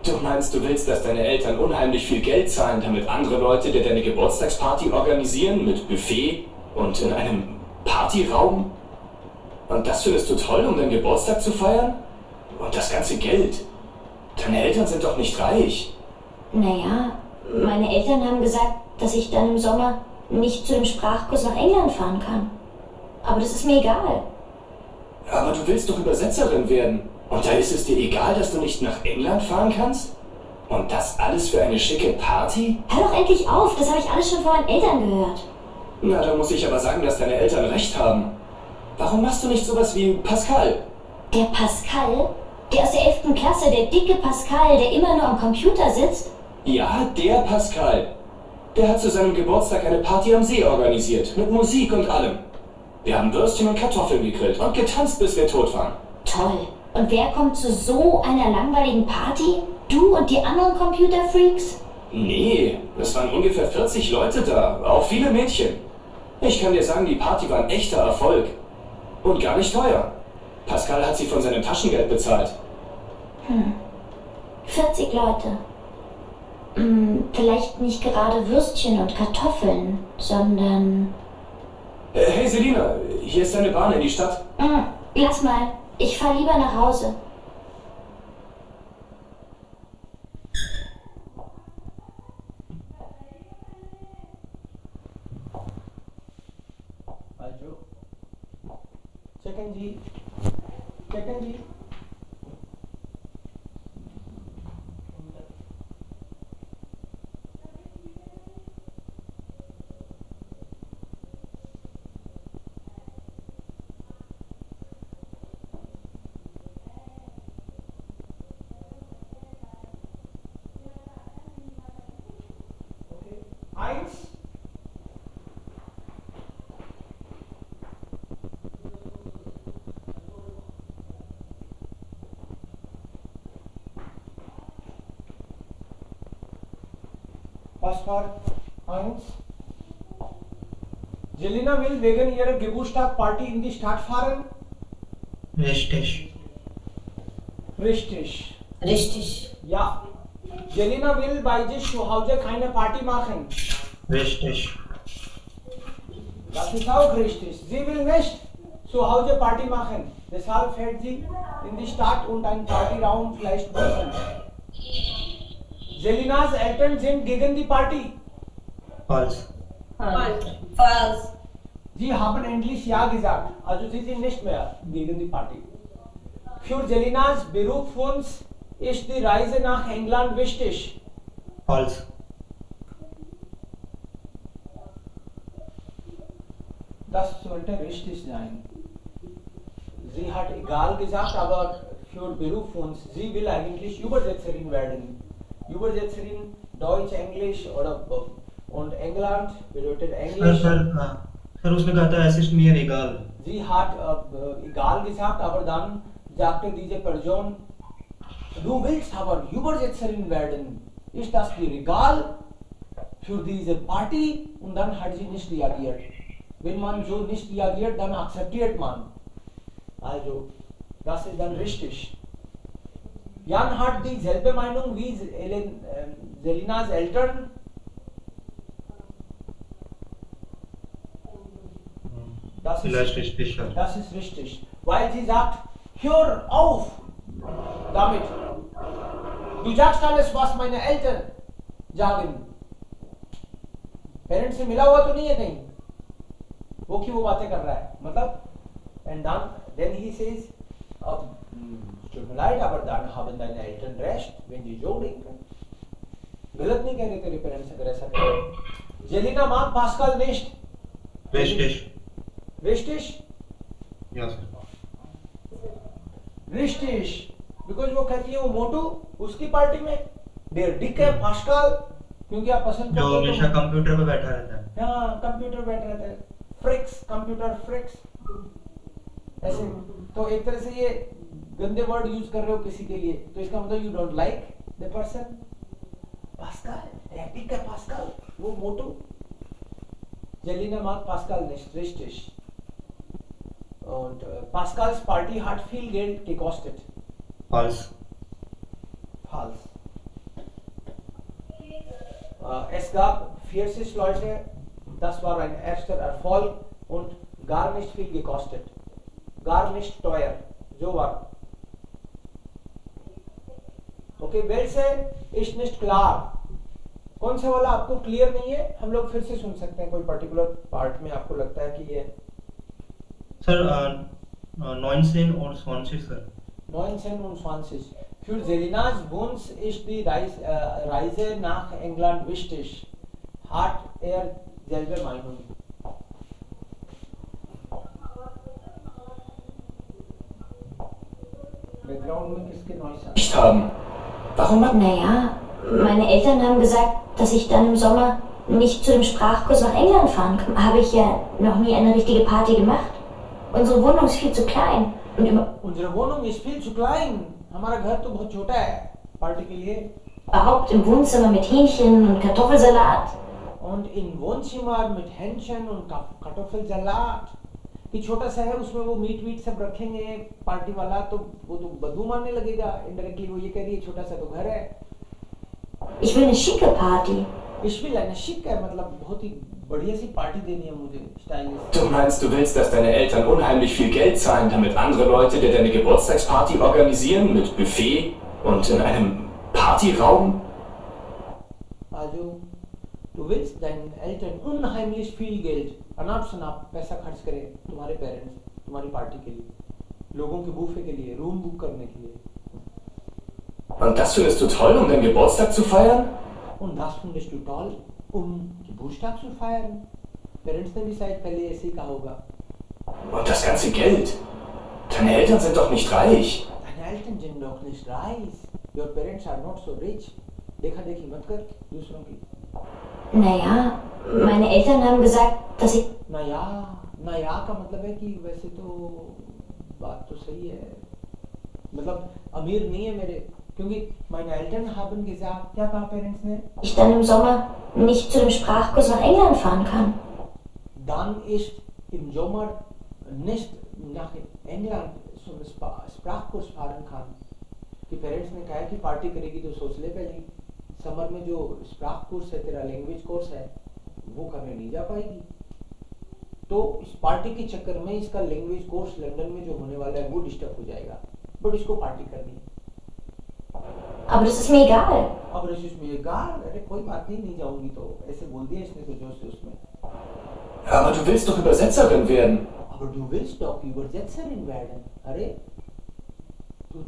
Du meinst, du willst, dass deine Eltern unheimlich viel Geld zahlen, damit andere Leute dir deine Geburtstagsparty organisieren mit Buffet und in einem Partyraum? Und das findest du toll, um deinen Geburtstag zu feiern? Und das ganze Geld? Deine Eltern sind doch nicht reich. Naja, meine Eltern haben gesagt, dass ich dann im Sommer nicht zu dem Sprachkurs nach England fahren kann. Aber das ist mir egal. Aber du willst doch Übersetzerin werden. Und da ist es dir egal, dass du nicht nach England fahren kannst? Und das alles für eine schicke Party? Hör doch endlich auf, das habe ich alles schon von meinen Eltern gehört. Na, da muss ich aber sagen, dass deine Eltern recht haben. Warum machst du nicht sowas wie Pascal? Der Pascal? Der aus der 11. Klasse, der dicke Pascal, der immer nur am Computer sitzt? Ja, der Pascal. Der hat zu seinem Geburtstag eine Party am See organisiert, mit Musik und allem. Wir haben Würstchen und Kartoffeln gegrillt und getanzt, bis wir tot waren. Toll. Und wer kommt zu so einer langweiligen Party? Du und die anderen Computerfreaks? Nee, es waren ungefähr 40 Leute da, auch viele Mädchen. Ich kann dir sagen, die Party war ein echter Erfolg. Und gar nicht teuer. Pascal hat sie von seinem Taschengeld bezahlt. 40 Leute. Vielleicht nicht gerade Würstchen und Kartoffeln, sondern... Hey Selina, hier ist deine Bahn in die Stadt. Lass mal, ich fahr lieber nach Hause. Also, checken Sie. Eins. Was war eins? Jelena will wegen ihrer Geburtstagsparty in die Stadt fahren? Richtig. Richtig. Ja. Jelena will bei sich zu Hause keine Party machen. Richtig. Das ist auch richtig. Sie will nicht zu Hause Party machen. Deshalb fährt sie in die Stadt und einen Partyraum vielleicht buchen. Jelenas Eltern sind gegen die Party. False. False. Sie haben endlich Ja gesagt. Also sie sind nicht mehr gegen die Party. Für Jelenas Berufswunsch ist die Reise nach England wichtig. False. Das sollte richtig sein. Sie hat egal gesagt, aber für Berufswunsch, sie will eigentlich Übersetzerin werden. Übersetzerin Deutsch, Englisch oder und England bedeutet Englisch. Sir उसने कहा था es ist mir egal. Sie hat egal gesagt, aber dann sagte diese Person, du willst aber Übersetzerin werden. Ist das dir egal für diese Party? Und dann hat sie nicht reagiert. Wenn man so nicht reagiert, dann akzeptiert man. Also, das ist dann richtig. Jan hat dieselbe Meinung wie Jelenas Eltern. Vielleicht richtig. Das ist richtig. Weil sie sagt, hör auf damit. Du sagst alles, was meine Eltern sagen. Parents से मिला हुआ तो नहीं है कहीं, वो क्यों वो बातें कर रहा है, मतलब and then he says tut mir leid, aber dann haben deine Eltern recht, wenn die so denken. गलत नहीं कह रहे तेरे पेरेंट्स अगर ऐसा करें. Jelena mag Pascal nicht. Richtig. Richtig? Ja, sir. Richtig. Because वो कहती है वो मोटू उसकी पार्टी में देर डिक है पास्कल, क्योंकि आप पसंद जो करते हो हमेशा कंप्यूटर पे बैठा रहता है. हाँ कंप्यूटर बैठा रहता है, फ्रिक्स कंप्यूटर फ्रिक्स ऐसे. तो एक तरह से ये गंदे वर्ड यूज कर रहे हो किसी के लिए, तो इसका मतलब you don't like the person. Pascal डिक है पास्कल वो मोटू. Jelina mag Pascal nicht, richtig. Und Pascals Party hat viel Geld gekostet. False. False. Es gab 40 Leute, das war ein erster Erfolg und gar nicht viel gekostet. Gar nicht teuer. So war. Okay, welche ist nicht klar? कौन सा वाला आपको clear नहीं है? हम लोग फिर से सुन सकते हैं कोई पर्टिकुलर पार्ट में आपको लगता है कि ये Sir, 19 und 20, sir. 19 und 20. Für Selinas Wunsch ist die Reise nach England wichtig. Hat selbe Meinung. Background में किसके noise Nicht haben. Warum hat Naja, meine Eltern haben gesagt, dass ich dann im Sommer nicht zu dem Sprachkurs nach England fahren kann. Habe ich ja noch nie eine richtige Party gemacht. Unsere Wohnung ist viel zu klein. उनकी Wohnung ist viel zu klein. हमारा घर तो बहुत छोटा है party के लिए. Überhaupt im Wohnzimmer mit Hähnchen und Kartoffelsalat. Und im Wohnzimmer mit Hähnchen und Kartoffelsalat. कि छोटा सा है उसमें वो मीट वीट सब रखेंगे पार्टी वाला, तो वो तो बदबू मारने लगेगा. इनडायरेक्टली वो ये कह रही है छोटा सा तो घर है. Ich will eine schicke Party. Ich will eine schicke, मतलब बहुत ही बढ़िया सी पार्टी देनी है मुझे, stylish. Du meinst, du willst, dass deine Eltern unheimlich viel Geld zahlen, damit andere Leute dir deine Geburtstagsparty organisieren mit Buffet und in einem Partyraum? Also, du willst deinen Eltern unheimlich viel Geld, अनाप शनाप पैसा खर्च करें तुम्हारे parents तुम्हारी party के लिए, लोगों के बूफे के लिए, रूम बुक करने के लिए. Und das findest du toll, um deinen Geburtstag zu feiern? Und das findest du toll, Geburtstag zu feiern? Parents ने भी शायद पहले ऐसे ही कहा होगा. Und das ganze Geld? Deine Eltern sind doch nicht reich. Deine Eltern sind doch nicht reich. Your parents are not so rich. देखा देखी मत कर दूसरों की. Naja, meine Eltern haben gesagt, dass ich... नया का मतलब है कि वैसे तो बात तो सही है, मतलब अमीर नहीं है मेरे, क्योंकि meine Eltern haben gesagt, क्या कहा पेरेंट्स ने? Ich dann im Sommer nicht zu dem Sprachkurs nach England fahren kann. Dann ist im Sommer nicht nach England zum Sprachkurs fahren kann. कि पेरेंट्स ने कहा कि पार्टी करेगी तो सोच ले पहले, समर में जो स्प्राक कोर्स है तेरा लैंग्वेज कोर्स है वो करने नहीं जा पाएगी, तो इस पार्टी के चक्कर में इसका लैंग्वेज कोर्स लंदन में जो होने वाला है वो डिस्टर्ब हो जाएगा, बट इसको पार्टी करनी है. Aber das ist mir egal. अब इसमें egal, अरे कोई बात नहीं जाऊंगी तो, ऐसे बोल दिया इसने तो जोश से उसमें. Aber du willst doch Übersetzerin werden. Aber du willst doch Übersetzerin werden. अरे तू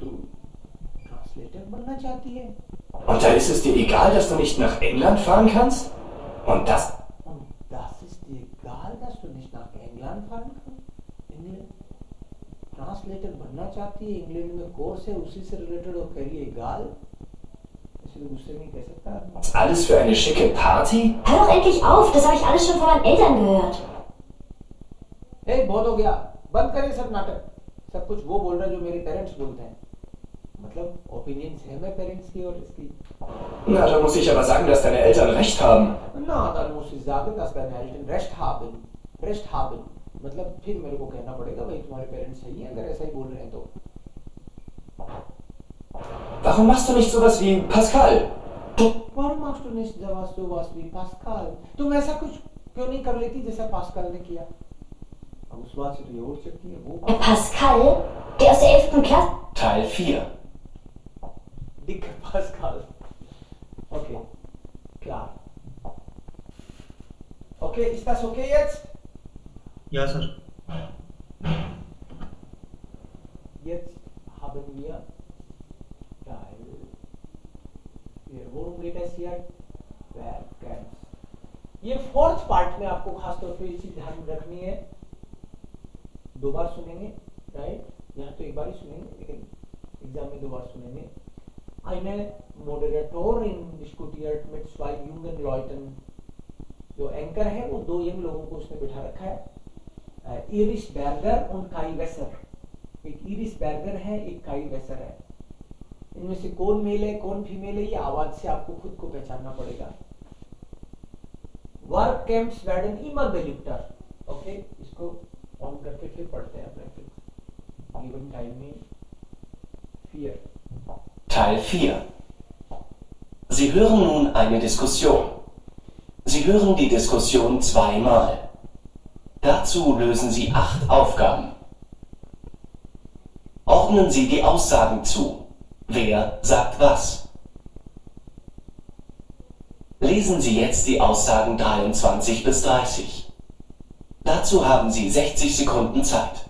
ट्रांसलेटर बनना चाहती है. Und da ist es dir egal, dass du nicht nach England fahren kannst? Und das ist dir egal, dass du nicht nach England fahren kannst? England translator बनना चाहती है, England में course है उसी से रिलेटेड और कह रही है egal. ऐसे तो गुस्से नहीं कह सकता. Alles für eine schicke Party? Hör doch endlich auf, das habe ich alles schon von meinen Eltern gehört. Hey, बहुत हो गया, बंद करें सब नाटक. सब कुछ वो बोल रहा है जो मेरे पेरेंट्स बोलते हैं, मतलब ओपिनियंस है मेरे पेरेंट्स की और इसकी. Na, dann muss ich aber sagen, dass deine Eltern recht haben. Na, dann muss ich sagen, dass deine Eltern recht haben. Recht haben. मतलब फिर मेरे को कहना पड़ेगा भाई तुम्हारे पेरेंट्स सही हैं अगर ऐसा ही बोल रहे हैं तो. Warum machst du nicht sowas wie Pascal? Warum machst du nicht sowas wie Pascal? तुम ऐसा कुछ क्यों नहीं कर लेती जैसा पास्कल ने किया? अब उस बात से तो ये हो सकती है वो Der Pascal, der aus der 11. Klasse. Teil 4. Dicker Pascal. Okay, klar. Okay, ist das okay jetzt? Ja, Sir. Jetzt haben wir Teil 4. Worum geht es hier? Werkcamps. ये फोर्थ पार्ट में आपको खास तौर पे ये चीज ध्यान रखनी है, 2 बार सुनेंगे, राइट? यहाँ तो 1 बार ही सुनेंगे, लेकिन एग्जाम में 2 बार सुनेंगे. Eine Moderatorin diskutiert mit 2 jungen Leuten. जो एंकर है वो 2 यंग लोगों को उसने बिठा रखा है, इरिस बर्गर और काई वेसर. एक इरिस बर्गर है, एक काई वेसर है. इनमें से कौन मेल है कौन फीमेल है, ये आवाज से आपको खुद को पहचानना पड़ेगा. Work camps werden immer beliebter. Okay, इसको ऑन करके फिर पढ़ते हैं अपने गिवन टाइम में. 4. Teil 4. Sie hören nun eine Diskussion. Sie hören die Diskussion zweimal. Dazu lösen Sie 8 Aufgaben. Ordnen Sie die Aussagen zu. Wer sagt was? Lesen Sie jetzt die Aussagen 23 bis 30. Dazu haben Sie 60 Sekunden Zeit.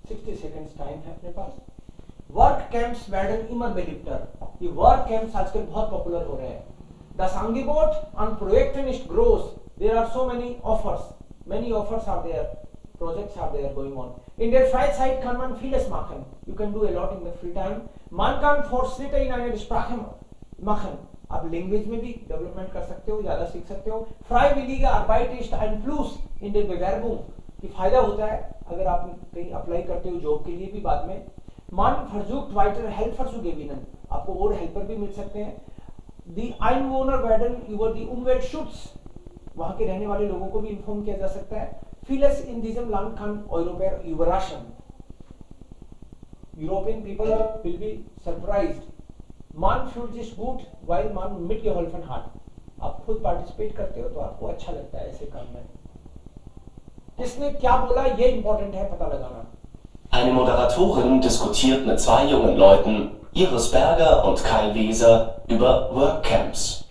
60 seconds time है अपने पास. Work camps werden immer beliebter. ये work camps आजकल बहुत popular हो रहे हैं. Das Angebot an Projekten ist groß. There are so many offers. Many offers are there. Projects are there going on. In der Freizeit kann man vieles machen. You can do a lot in the free time. Man kann Fortschritte in einer Sprache machen. आप language में भी development कर सकते हो, ज्यादा सीख सकते हो. Freiwillige Arbeit ist ein Plus in der Bewerbung. कि फायदा होता है अगर आप कहीं अप्लाई करते हो जॉब के लिए भी बाद में. Man versucht weiter Helfer zu gewinnen. आपको और हेल्पर भी मिल सकते हैं. Die Einwohner werden über die Umweltschutz. वहां के रहने वाले लोगों को भी इन्फॉर्म किया जा सकता है. Vieles in diesem Land kann Europäer überraschen. European people will be surprised. Man fühlt sich gut, weil man mitgeholfen hat. आप खुद पार्टिसिपेट करते हो तो आपको अच्छा लगता है ऐसे काम में. किसने क्या बोला ये इंपॉर्टेंट है पता लगाना. Eine Moderatorin diskutiert mit 2 jungen Leuten, Iris Berger und Kai Weser, über Workcamps.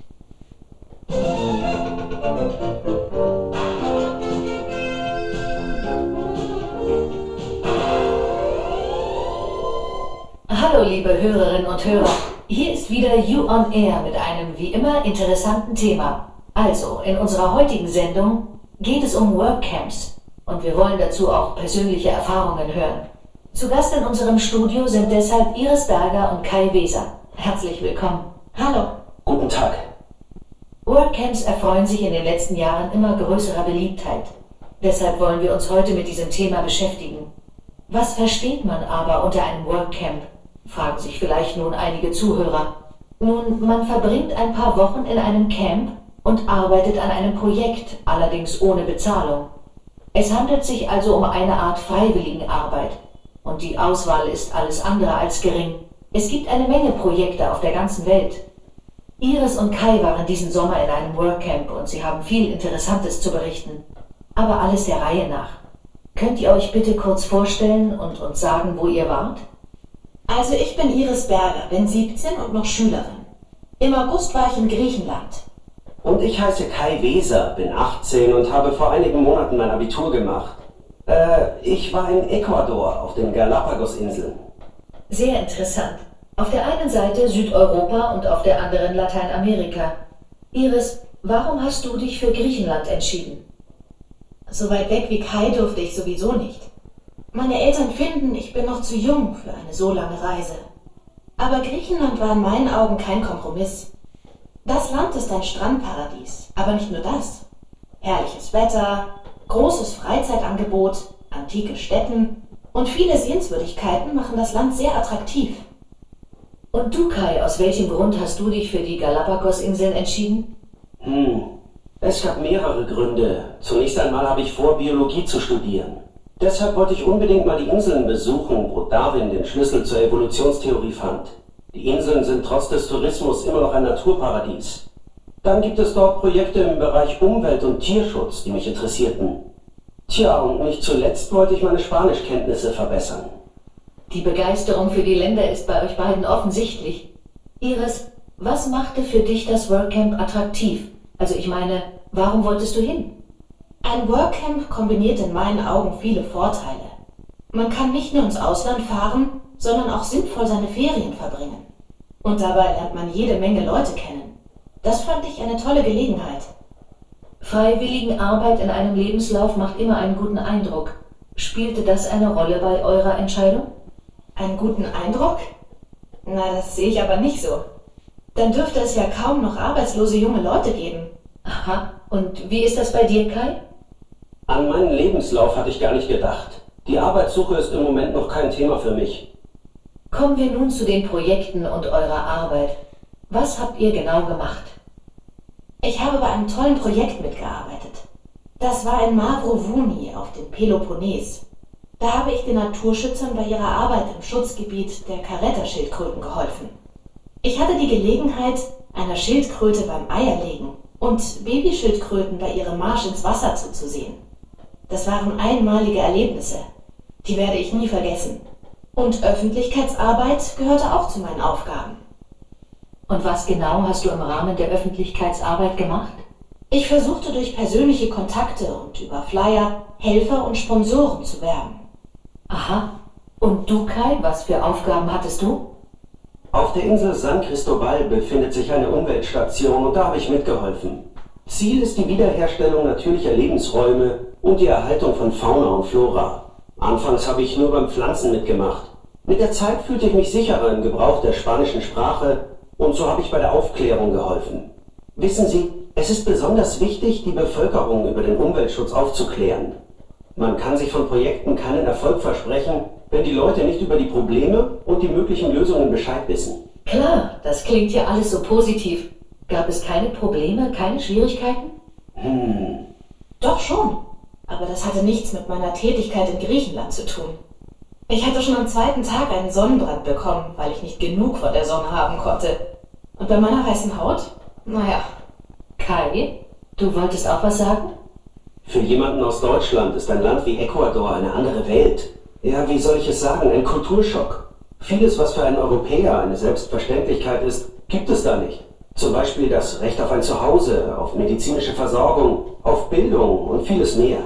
Hallo liebe Hörerinnen und Hörer, hier ist wieder You on Air mit einem wie immer interessanten Thema. Also, in unserer heutigen Sendung geht es um Workcamps und wir wollen dazu auch persönliche Erfahrungen hören. Zu Gast in unserem Studio sind deshalb Iris Berger und Kai Weser. Herzlich willkommen. Hallo. Guten Tag. Workcamps erfreuen sich in den letzten Jahren immer größerer Beliebtheit. Deshalb wollen wir uns heute mit diesem Thema beschäftigen. Was versteht man aber unter einem Workcamp? Fragen sich vielleicht nun einige Zuhörer. Nun, man verbringt ein paar Wochen in einem Camp und arbeitet an einem Projekt, allerdings ohne Bezahlung. Es handelt sich also um eine Art Freiwilligenarbeit. Und die Auswahl ist alles andere als gering. Es gibt eine Menge Projekte auf der ganzen Welt. Iris und Kai waren diesen Sommer in einem Workcamp und sie haben viel Interessantes zu berichten. Aber alles der Reihe nach. Könnt ihr euch bitte kurz vorstellen und uns sagen, wo ihr wart? Also ich bin Iris Berger, bin 17 und noch Schülerin. Im August war ich in Griechenland. Und ich heiße Kai Weser, bin 18 und habe vor einigen Monaten mein Abitur gemacht. Ich war in Ecuador auf den Galapagos-Inseln. Sehr interessant. Auf der einen Seite Südeuropa und auf der anderen Lateinamerika. Iris, warum hast du dich für Griechenland entschieden? So weit weg wie Kai durfte ich sowieso nicht. Meine Eltern finden, ich bin noch zu jung für eine so lange Reise. Aber Griechenland war in meinen Augen kein Kompromiss. Das Land ist ein Strandparadies, aber nicht nur das. Herrliches Wetter, großes Freizeitangebot, antike Stätten und viele Sehenswürdigkeiten machen das Land sehr attraktiv. Und du, Kai, aus welchem Grund hast du dich für die Galapagos-Inseln entschieden? Es gab mehrere Gründe. Zunächst einmal habe ich vor, Biologie zu studieren. Deshalb wollte ich unbedingt mal die Inseln besuchen, wo Darwin den Schlüssel zur Evolutionstheorie fand. Die Inseln sind trotz des Tourismus immer noch ein Naturparadies. Dann gibt es dort Projekte im Bereich Umwelt- und Tierschutz, die mich interessierten. Tja, und nicht zuletzt wollte ich meine Spanischkenntnisse verbessern. Die Begeisterung für die Länder ist bei euch beiden offensichtlich. Iris, was machte für dich das WorkCamp attraktiv? Also ich meine, warum wolltest du hin? Ein WorkCamp kombiniert in meinen Augen viele Vorteile. Man kann nicht nur ins Ausland fahren, sondern auch sinnvoll seine Ferien verbringen. Und dabei lernt man jede Menge Leute kennen. Das fand ich eine tolle Gelegenheit. Freiwilligenarbeit in einem Lebenslauf macht immer einen guten Eindruck. Spielte das eine Rolle bei eurer Entscheidung? Einen guten Eindruck? Na, das sehe ich aber nicht so. Dann dürfte es ja kaum noch arbeitslose junge Leute geben. Aha, und wie ist das bei dir, Kai? An meinen Lebenslauf hatte ich gar nicht gedacht. Die Arbeitssuche ist im Moment noch kein Thema für mich. Kommen wir nun zu den Projekten und eurer Arbeit. Was habt ihr genau gemacht? Ich habe bei einem tollen Projekt mitgearbeitet. Das war in Mavrovuni auf dem Peloponnes. Da habe ich den Naturschützern bei ihrer Arbeit im Schutzgebiet der Caretta-Schildkröten geholfen. Ich hatte die Gelegenheit, einer Schildkröte beim Eierlegen und Babyschildkröten bei ihrem Marsch ins Wasser zuzusehen. Das waren einmalige Erlebnisse. Die werde ich nie vergessen. Und Öffentlichkeitsarbeit gehörte auch zu meinen Aufgaben. Und was genau hast du im Rahmen der Öffentlichkeitsarbeit gemacht? Ich versuchte durch persönliche Kontakte und über Flyer Helfer und Sponsoren zu werben. Aha. Und du, Kai, was für Aufgaben hattest du? Auf der Insel San Cristobal befindet sich eine Umweltstation und da habe ich mitgeholfen. Ziel ist die Wiederherstellung natürlicher Lebensräume und die Erhaltung von Fauna und Flora. Anfangs habe ich nur beim Pflanzen mitgemacht. Mit der Zeit fühlte ich mich sicherer im Gebrauch der spanischen Sprache und so habe ich bei der Aufklärung geholfen. Wissen Sie, es ist besonders wichtig, die Bevölkerung über den Umweltschutz aufzuklären. Man kann sich von Projekten keinen Erfolg versprechen, wenn die Leute nicht über die Probleme und die möglichen Lösungen Bescheid wissen. Klar, das klingt ja alles so positiv. Gab es keine Probleme, keine Schwierigkeiten? Doch schon. Aber das hatte nichts mit meiner Tätigkeit in Griechenland zu tun. Ich hatte schon am zweiten Tag einen Sonnenbrand bekommen, weil ich nicht genug von der Sonne haben konnte. Und bei meiner weißen Haut? Naja. Kai, du wolltest auch was sagen? Für jemanden aus Deutschland ist ein Land wie Ecuador eine andere Welt. Ja, wie soll ich es sagen, ein Kulturschock. Vieles, was für einen Europäer eine Selbstverständlichkeit ist, gibt es da nicht. Zum Beispiel das Recht auf ein Zuhause, auf medizinische Versorgung, auf Bildung und vieles mehr.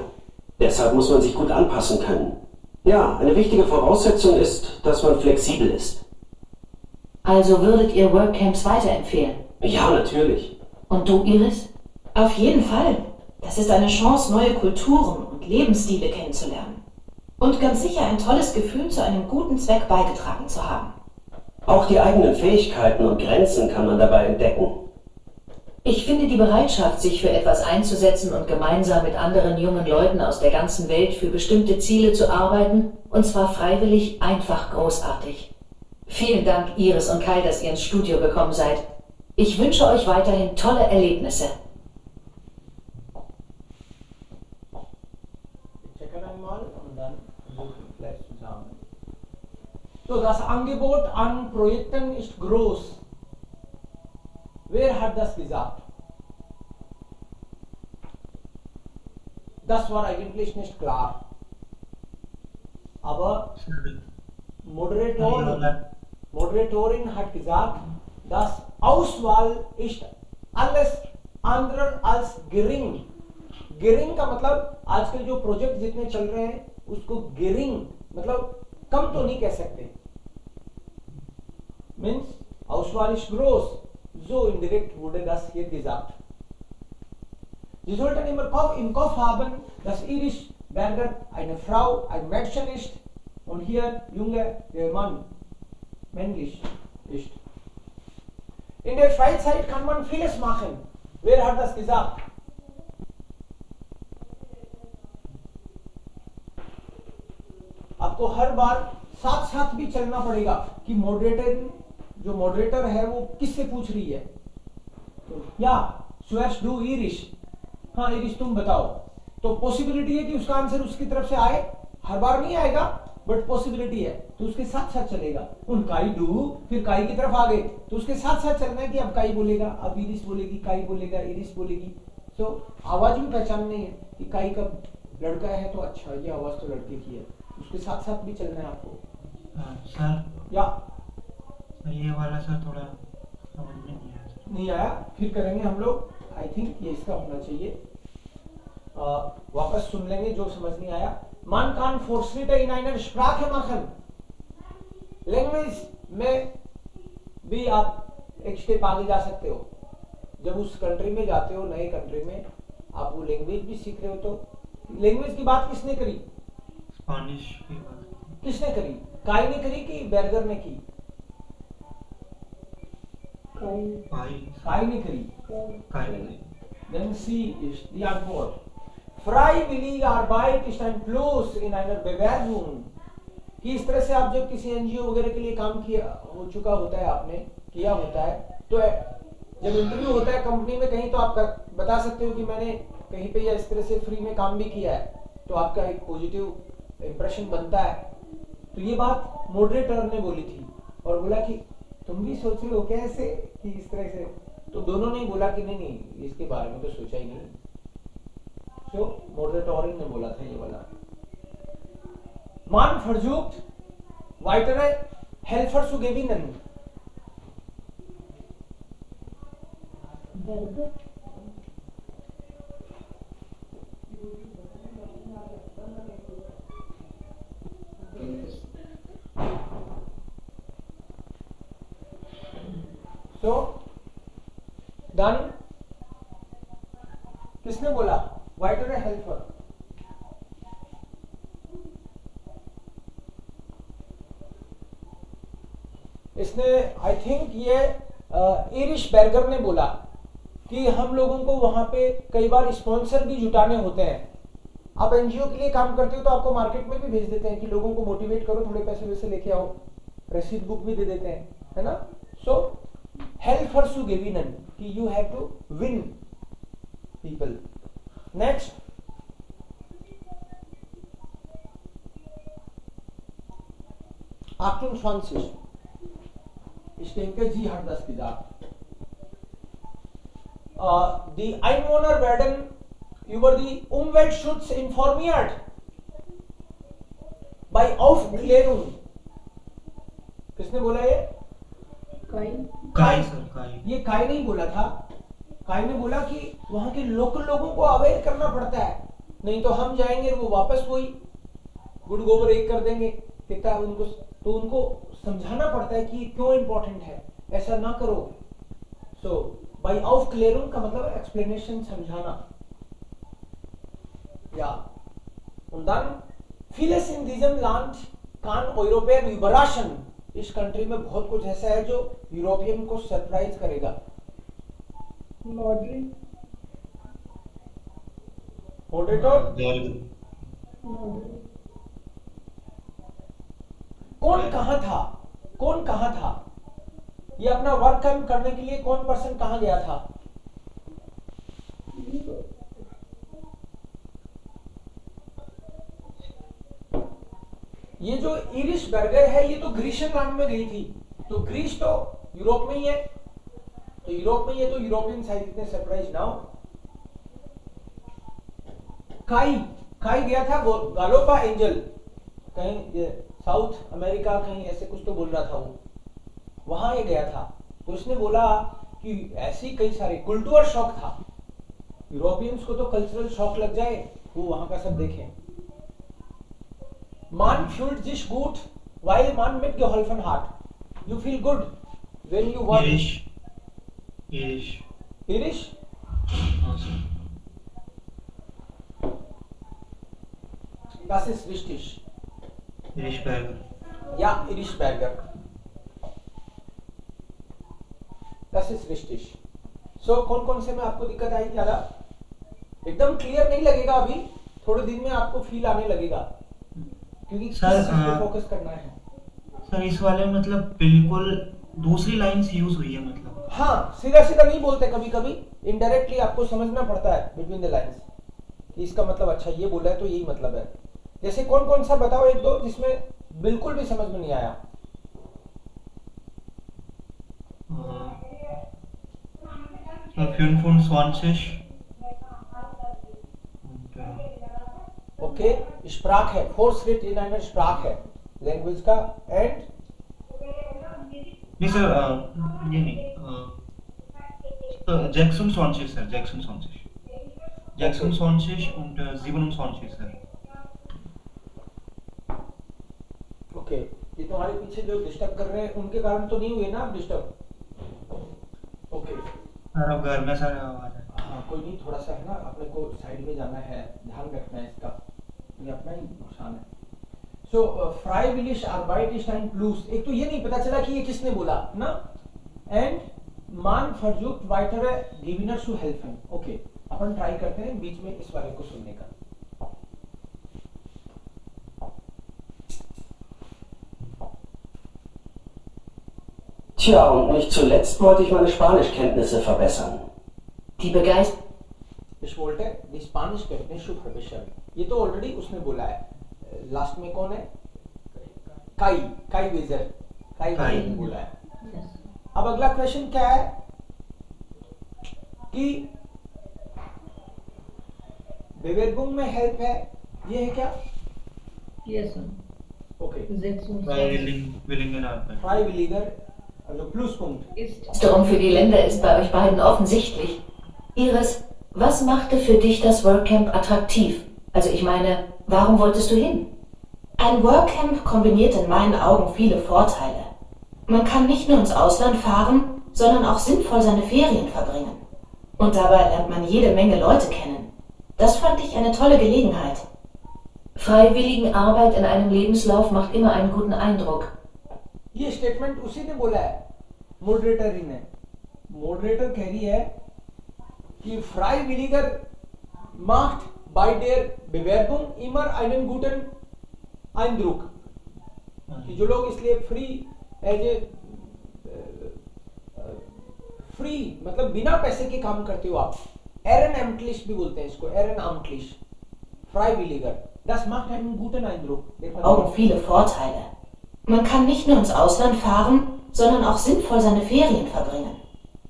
Deshalb muss man sich gut anpassen können. Ja, eine wichtige Voraussetzung ist, dass man flexibel ist. Also würdet ihr WorkCamps weiterempfehlen? Ja, natürlich. Und du, Iris? Auf jeden Fall. Das ist eine Chance, neue Kulturen und Lebensstile kennenzulernen. Und ganz sicher ein tolles Gefühl, zu einem guten Zweck beigetragen zu haben. Auch die eigenen Fähigkeiten und Grenzen kann man dabei entdecken. Ich finde die Bereitschaft, sich für etwas einzusetzen und gemeinsam mit anderen jungen Leuten aus der ganzen Welt für bestimmte Ziele zu arbeiten, und zwar freiwillig, einfach großartig. Vielen Dank, Iris und Kai, dass ihr ins Studio gekommen seid. Ich wünsche euch weiterhin tolle Erlebnisse. Wir checken einmal und dann suchen wir gleich zusammen. So, das Angebot an Projekten ist groß. Wer hat das gesagt? Das war eigentlich nicht klar. Aber Moderatorin hat gesagt, dass Auswahl ist alles andere als gering. गिरिंग का मतलब आजकल जो project जितने चल रहे हैं उसको गिरिंग मतलब कम तो नहीं कह सकते. Means Auswahl ist groß. So indirekt wurde das hier gesagt. Sie sollten immer im Kopf haben, dass Iris Berger eine Frau, ein Mädchen ist und hier Junge, der Mann, männlich ist. In der Freizeit kann man vieles machen. Wer hat das gesagt? आपको हर बार साथ साथ भी चलना पड़ेगा कि जो moderator है वो किससे पूछ रही है. तो या स्वेश डू इरिश, हाँ इरिश तुम बताओ. तो पॉसिबिलिटी है कि उसका आंसर उसकी तरफ से आए. हर बार नहीं आएगा बट पॉसिबिलिटी है, तो उसके साथ साथ चलेगा. उन काई डू फिर काई की तरफ आ गए तो उसके साथ साथ चलना है कि अब काई बोलेगा, अब इरिश बोलेगी, काई बोलेगा, इरिश बोलेगी. तो आवाज भी पहचाननी है कि काई कब लड़का है तो अच्छा, ये आवाज तो लड़के की है, उसके साथ साथ भी चलना है आपको। सर या ये वाला सर थोड़ा समझ में नहीं आया सर। नहीं आया, फिर करेंगे हम लोग। आई थिंक ये इसका होना चाहिए। वापस सुन लेंगे जो समझ नहीं आया। Man kann Fortschritte in einer Sprache machen। Language में भी आप एक स्टेप आगे जा सकते हो। जब उस कंट्री में जाते हो, नए कंट्री में, आप वो लैंग्वेज भी सीख रहे हो। तो लैंग्वेज की बात किसने करी? स्पेनिश की बात किसने करी? काई ने करी कि बर्गर ने की? काई ने करी। Then C is the antwort. Freiwillige Arbeit ist ein Plus in einer Bewerbung। कि इस तरह से आप जब किसी एनजीओ वगैरह के लिए काम किया हो चुका होता है, आपने किया होता है, तो जब इंटरव्यू होता है कंपनी में कहीं, तो आप बता सकते हो कि मैंने कहीं पे या इस तरह से फ्री में काम भी किया है, तो आपका एक पॉजिटिव इंप्रेशन बनता है। तो ये बात मॉडरेटर ने बोली थी और बोला कि तुम भी सोच रहे हो क्या ऐसे कि इस तरह से? तो दोनों ने बोला कि नहीं नहीं, इसके बारे में तो सोचा ही नहीं। तो मॉडरेटर ने बोला था ये वाला। Man versucht weitere Helfer zu gewinnen। So dann किसने बोला weitere Helfer? इसने आई थिंक ये इरिश बर्गर ने बोला कि हम लोगों को वहां पे कई बार स्पॉन्सर भी जुटाने होते हैं। आप एनजीओ के लिए काम करते हो तो आपको मार्केट में भी भेज देते हैं कि लोगों को मोटिवेट करो, थोड़े पैसे वैसे लेके आओ, रसीद बुक भी दे देते हैं, है ना। सो हेल्पर्स टू गेविनन कि you have to win people. Next, Achtung 20। Ich denke, Sie hat das gesagt. Die Einwohner werden über die Umweltschutz informiert bei Aufklärung। किसने बोला ये? काई। ये काई नहीं बोला था। काई ने बोला कि वहां के लोकल लोगों को अवेयर करना पड़ता है, नहीं तो हम जाएंगे वो वापस वही गुड़ गोबर एक कर देंगे, कितना उनको, तो उनको समझाना पड़ता है कि क्यों इंपॉर्टेंट है, ऐसा ना करो। सो बाय aufklärung का मतलब एक्सप्लेनेशन, समझाना। या und dann vieles in diesem Land kann Europäer überraschen। इस कंट्री में बहुत कुछ ऐसा है जो यूरोपियन को सरप्राइज करेगा। मॉडरेटर कौन कहां था? कौन कहां था? ये अपना वर्क कैंप करने के लिए कौन पर्सन कहां गया था? ये जो इरिश बर्गर है ये तो ग्रीशियन लैंड में गई थी, तो ग्रीस तो यूरोप में ही है, तो यूरोप में ये तो यूरोपियन साइड, इतने सरप्राइज ना हो। काई गया था गालोपा एंजल, कहीं साउथ अमेरिका कहीं ऐसे कुछ तो बोल रहा था वो, वहां ये गया था। तो उसने बोला कि ऐसी कई सारे कल्चरल शॉक था, यूरोपियंस को तो कल्चरल शॉक लग जाए, वो वहां का सब देखें। Man fühlt sich gut, weil man mitgeholfen hat। You feel good when you work। Irish? Das ist richtig। Irish Burger। Ja, Irish Burger। Das ist richtig। So कौन से में आपको दिक्कत आई ज्यादा? एकदम क्लियर नहीं लगेगा अभी, थोड़े दिन में आपको फील आने लगेगा, क्योंकि सर फोकस करना है। सर इस वाले मतलब बिल्कुल दूसरी लाइंस यूज हुई है, मतलब हाँ, सीधा सीधा नहीं बोलते, कभी कभी इनडायरेक्टली आपको समझना पड़ता है बिटवीन द लाइंस कि इसका मतलब अच्छा ये बोला है तो यही मतलब है। जैसे कौन सा बताओ एक दो जिसमें बिल्कुल भी समझ में नहीं आया। 25 Sprache, Fortschritt in einer Sprache, Language का and नहीं सर ये नहीं Jackson 20 sir Jackson 20 und 27 sir okay ये तुम्हारे पीछे जो डिस्टर्ब कर रहे हैं उनके कारण तो नहीं हुए ना आप डिस्टर्ब ओके सर अब घर में सर आवाज है हाँ कोई नहीं थोड़ा सा है ना अपने को साइड में जाना है ध्यान रखना है इसका ये अपना ही नुकसान है सो फ्राइविलिश Arbeitstein plus एक तो ये नहीं पता चला कि ये किसने बोला ना एंड मान versucht weitere Gewinner zu helfen okay अपन ट्राई करते हैं बीच में इस वाले को सुनने का Tja, und nicht zuletzt wollte ich meine Spanischkenntnisse verbessern. Die Begeisterung. Ich wollte die Spanischkenntnisse verbessern. ये तो ऑलरेडी उसने बोला है लास्ट में कौन है काई वेजर ने बोला है अब अगला क्वेश्चन क्या है कि बेवेरबुंग में हेल्प है ये है क्या Yes, sir. Okay Freiwilliger also Pluspunkt Begeisterung für die Länder ist bei euch beiden offensichtlich. Iris, was machte für dich das Workcamp attraktiv? Also ich meine, warum wolltest du hin? Ein Workcamp kombiniert in meinen Augen viele Vorteile. Man kann nicht nur ins Ausland fahren, sondern auch sinnvoll seine Ferien verbringen. Und dabei lernt man jede Menge Leute kennen. Das fand ich eine tolle Gelegenheit. Freiwilligenarbeit in einem Lebenslauf macht immer einen guten Eindruck. ये statement उसी ने बोला है moderator ही ने moderator कह रही है कि Freiwilliger macht bei der Bewerbung immer einen guten Eindruck कि जो लोग इसलिए फ्री मतलब बिना पैसे के काम करते हो आप Ehrenamtlich भी बोलते हैं इसको Ehrenamtlich Freiwilliger das macht einen guten Eindruck Augen viele Vorteile. Man kann nicht nur ins Ausland fahren, sondern auch sinnvoll seine Ferien verbringen.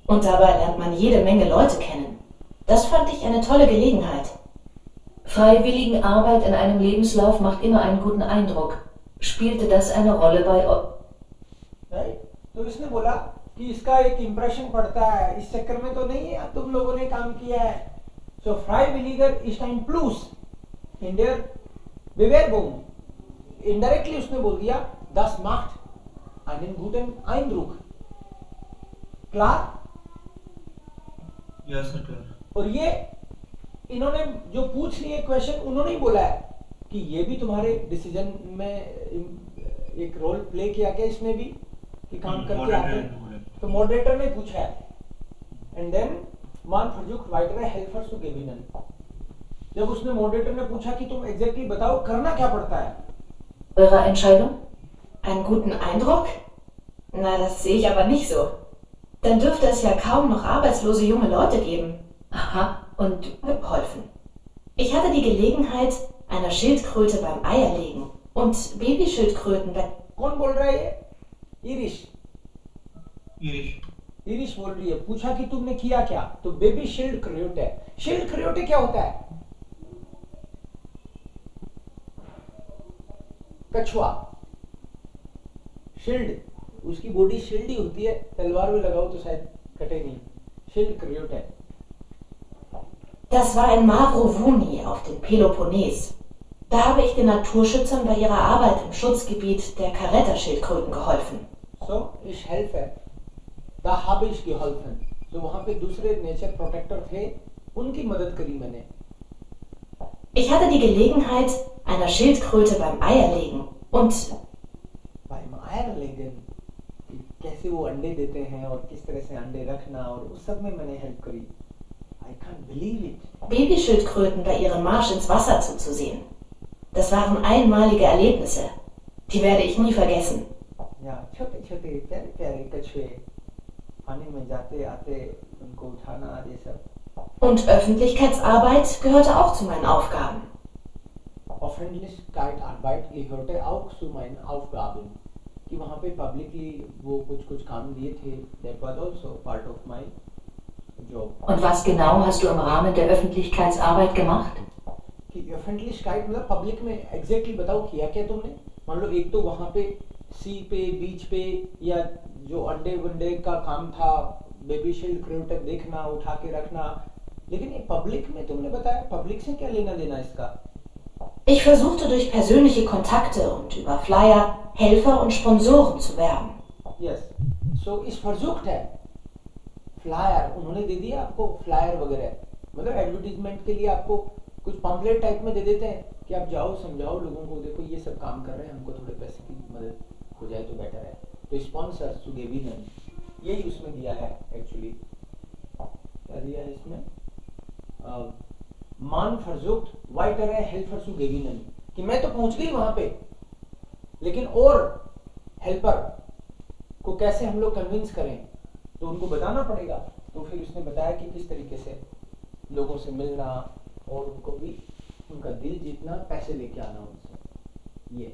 Und dabei lernt man jede Menge Leute kennen. Das fand ich eine tolle Gelegenheit. Freiwilligenarbeit in einem Lebenslauf macht immer einen guten Eindruck. Spielte das eine Rolle bei euch? तो इसने बोला कि इसका एक impression पड़ता है इस चक्कर में तो नहीं है तुम लोगों ने काम किया है so Freiwilliger ist ein Plus in der Bewerbung indirectly उसने बोल दिया das macht einen guten Eindruck klar yes sir और ये इन्होंने जो पूछ लिए क्वेश्चन उन्होंने ही बोला है कि ये भी तुम्हारे डिसीजन में एक रोल प्ले किया क्या इसमें भी कि काम करके आते तो मॉडरेटर ने पूछा है एंड देन मान versucht weitere Helfer zu gewinnen जब उसने मॉडरेटर ने पूछा कि तुम एग्जैक्टली बताओ करना क्या पड़ता है Eure Entscheidung? Einen guten Eindruck? Na, das sehe ich aber nicht so. Dann dürfte es ja kaum noch arbeitslose junge Leute geben. Aha, und geholfen. Ich hatte die Gelegenheit, einer Schildkröte beim Eierlegen und Babyschildkröten bei... कौन बोल रहा है ये Irish बोल रही है पूछा कि तुमने किया क्या तो बेबी शील्ड क्रियोटे क्या होता है कछुआ शील्ड उसकी बॉडी शील्ड ही होती है तलवार में लगाओ तो शायद कटे नहीं shield क्रियोटे Das war in Mavrovuni auf dem Peloponnes. Da habe ich den Naturschützern bei ihrer Arbeit im Schutzgebiet der Caretta-Schildkröten geholfen. So, ich helfe. Da habe ich geholfen. So, वहाँ पे दूसरे नेचर प्रोटेक्टर थे, उनकी मदद करी मैंने. Ich hatte die Gelegenheit, einer Schildkröte beim Eierlegen und beim Eierlegen कैसे वो अंडे देते हैं और किस तरह से अंडे रखना और उस सब में मैंने हेल्प करी. I can't believe it. Babyschildkröten bei ihrem Marsch ins Wasser zuzusehen. Das waren einmalige Erlebnisse. Die werde ich nie vergessen. Ja, छोटे-छोटे प्यारे-प्यारे कछुए पानी में जाते आते उनको उठाना ये सब. Und Öffentlichkeitsarbeit gehörte auch zu meinen Aufgaben. Öffentlichkeitsarbeit gehörte auch zu meinen Aufgaben. कि वहाँ पे publicly वो कुछ काम दिए थे. That was also part of my job. Und was genau hast du im Rahmen der Öffentlichkeitsarbeit gemacht? कि öffentlich शिकायत मतलब पब्लिक में एग्जैक्टली बताओ किया क्या तुमने? मान लो एक तो वहां पे सी पे बीच पे या जो अंडे वंडे का काम था, बेबी शील्ड क्रियोटेक देखना, उठा के रखना, लेकिन ये पब्लिक में तुमने बताया, पब्लिक से क्या लेना देना इसका? Ich versuchte durch persönliche Kontakte und über Flyer Helfer und Sponsoren zu werben. Yes. So इस versucht है फ्लायर उन्होंने दे दिया आपको, फ्लायर वगैरह मतलब एडवर्टीजमेंट के लिए आपको कुछ पम्पलेट टाइप में दे देते हैं कि आप जाओ समझाओ लोगों को, देखो ये सब काम कर रहे हैं, हमको थोड़े पैसे की मदद हो जाए तो बेटर है। तो स्पॉन्सर सुगेविनन यही उसमें दिया है एक्चुअली, क्या दिया है इसमें, मान फरजुक्ट वाइटर है हेल्पर सुगेविनन, कि मैं तो पहुंच गई वहां पे, लेकिन और हेल्पर को कैसे हम लोग कन्विंस करें, तो उनको बताना पड़ेगा। तो फिर उसने बताया कि किस तरीके से लोगों से मिलना और उनको भी उनका दिल जीतना, पैसे लेके आना उनसे, ये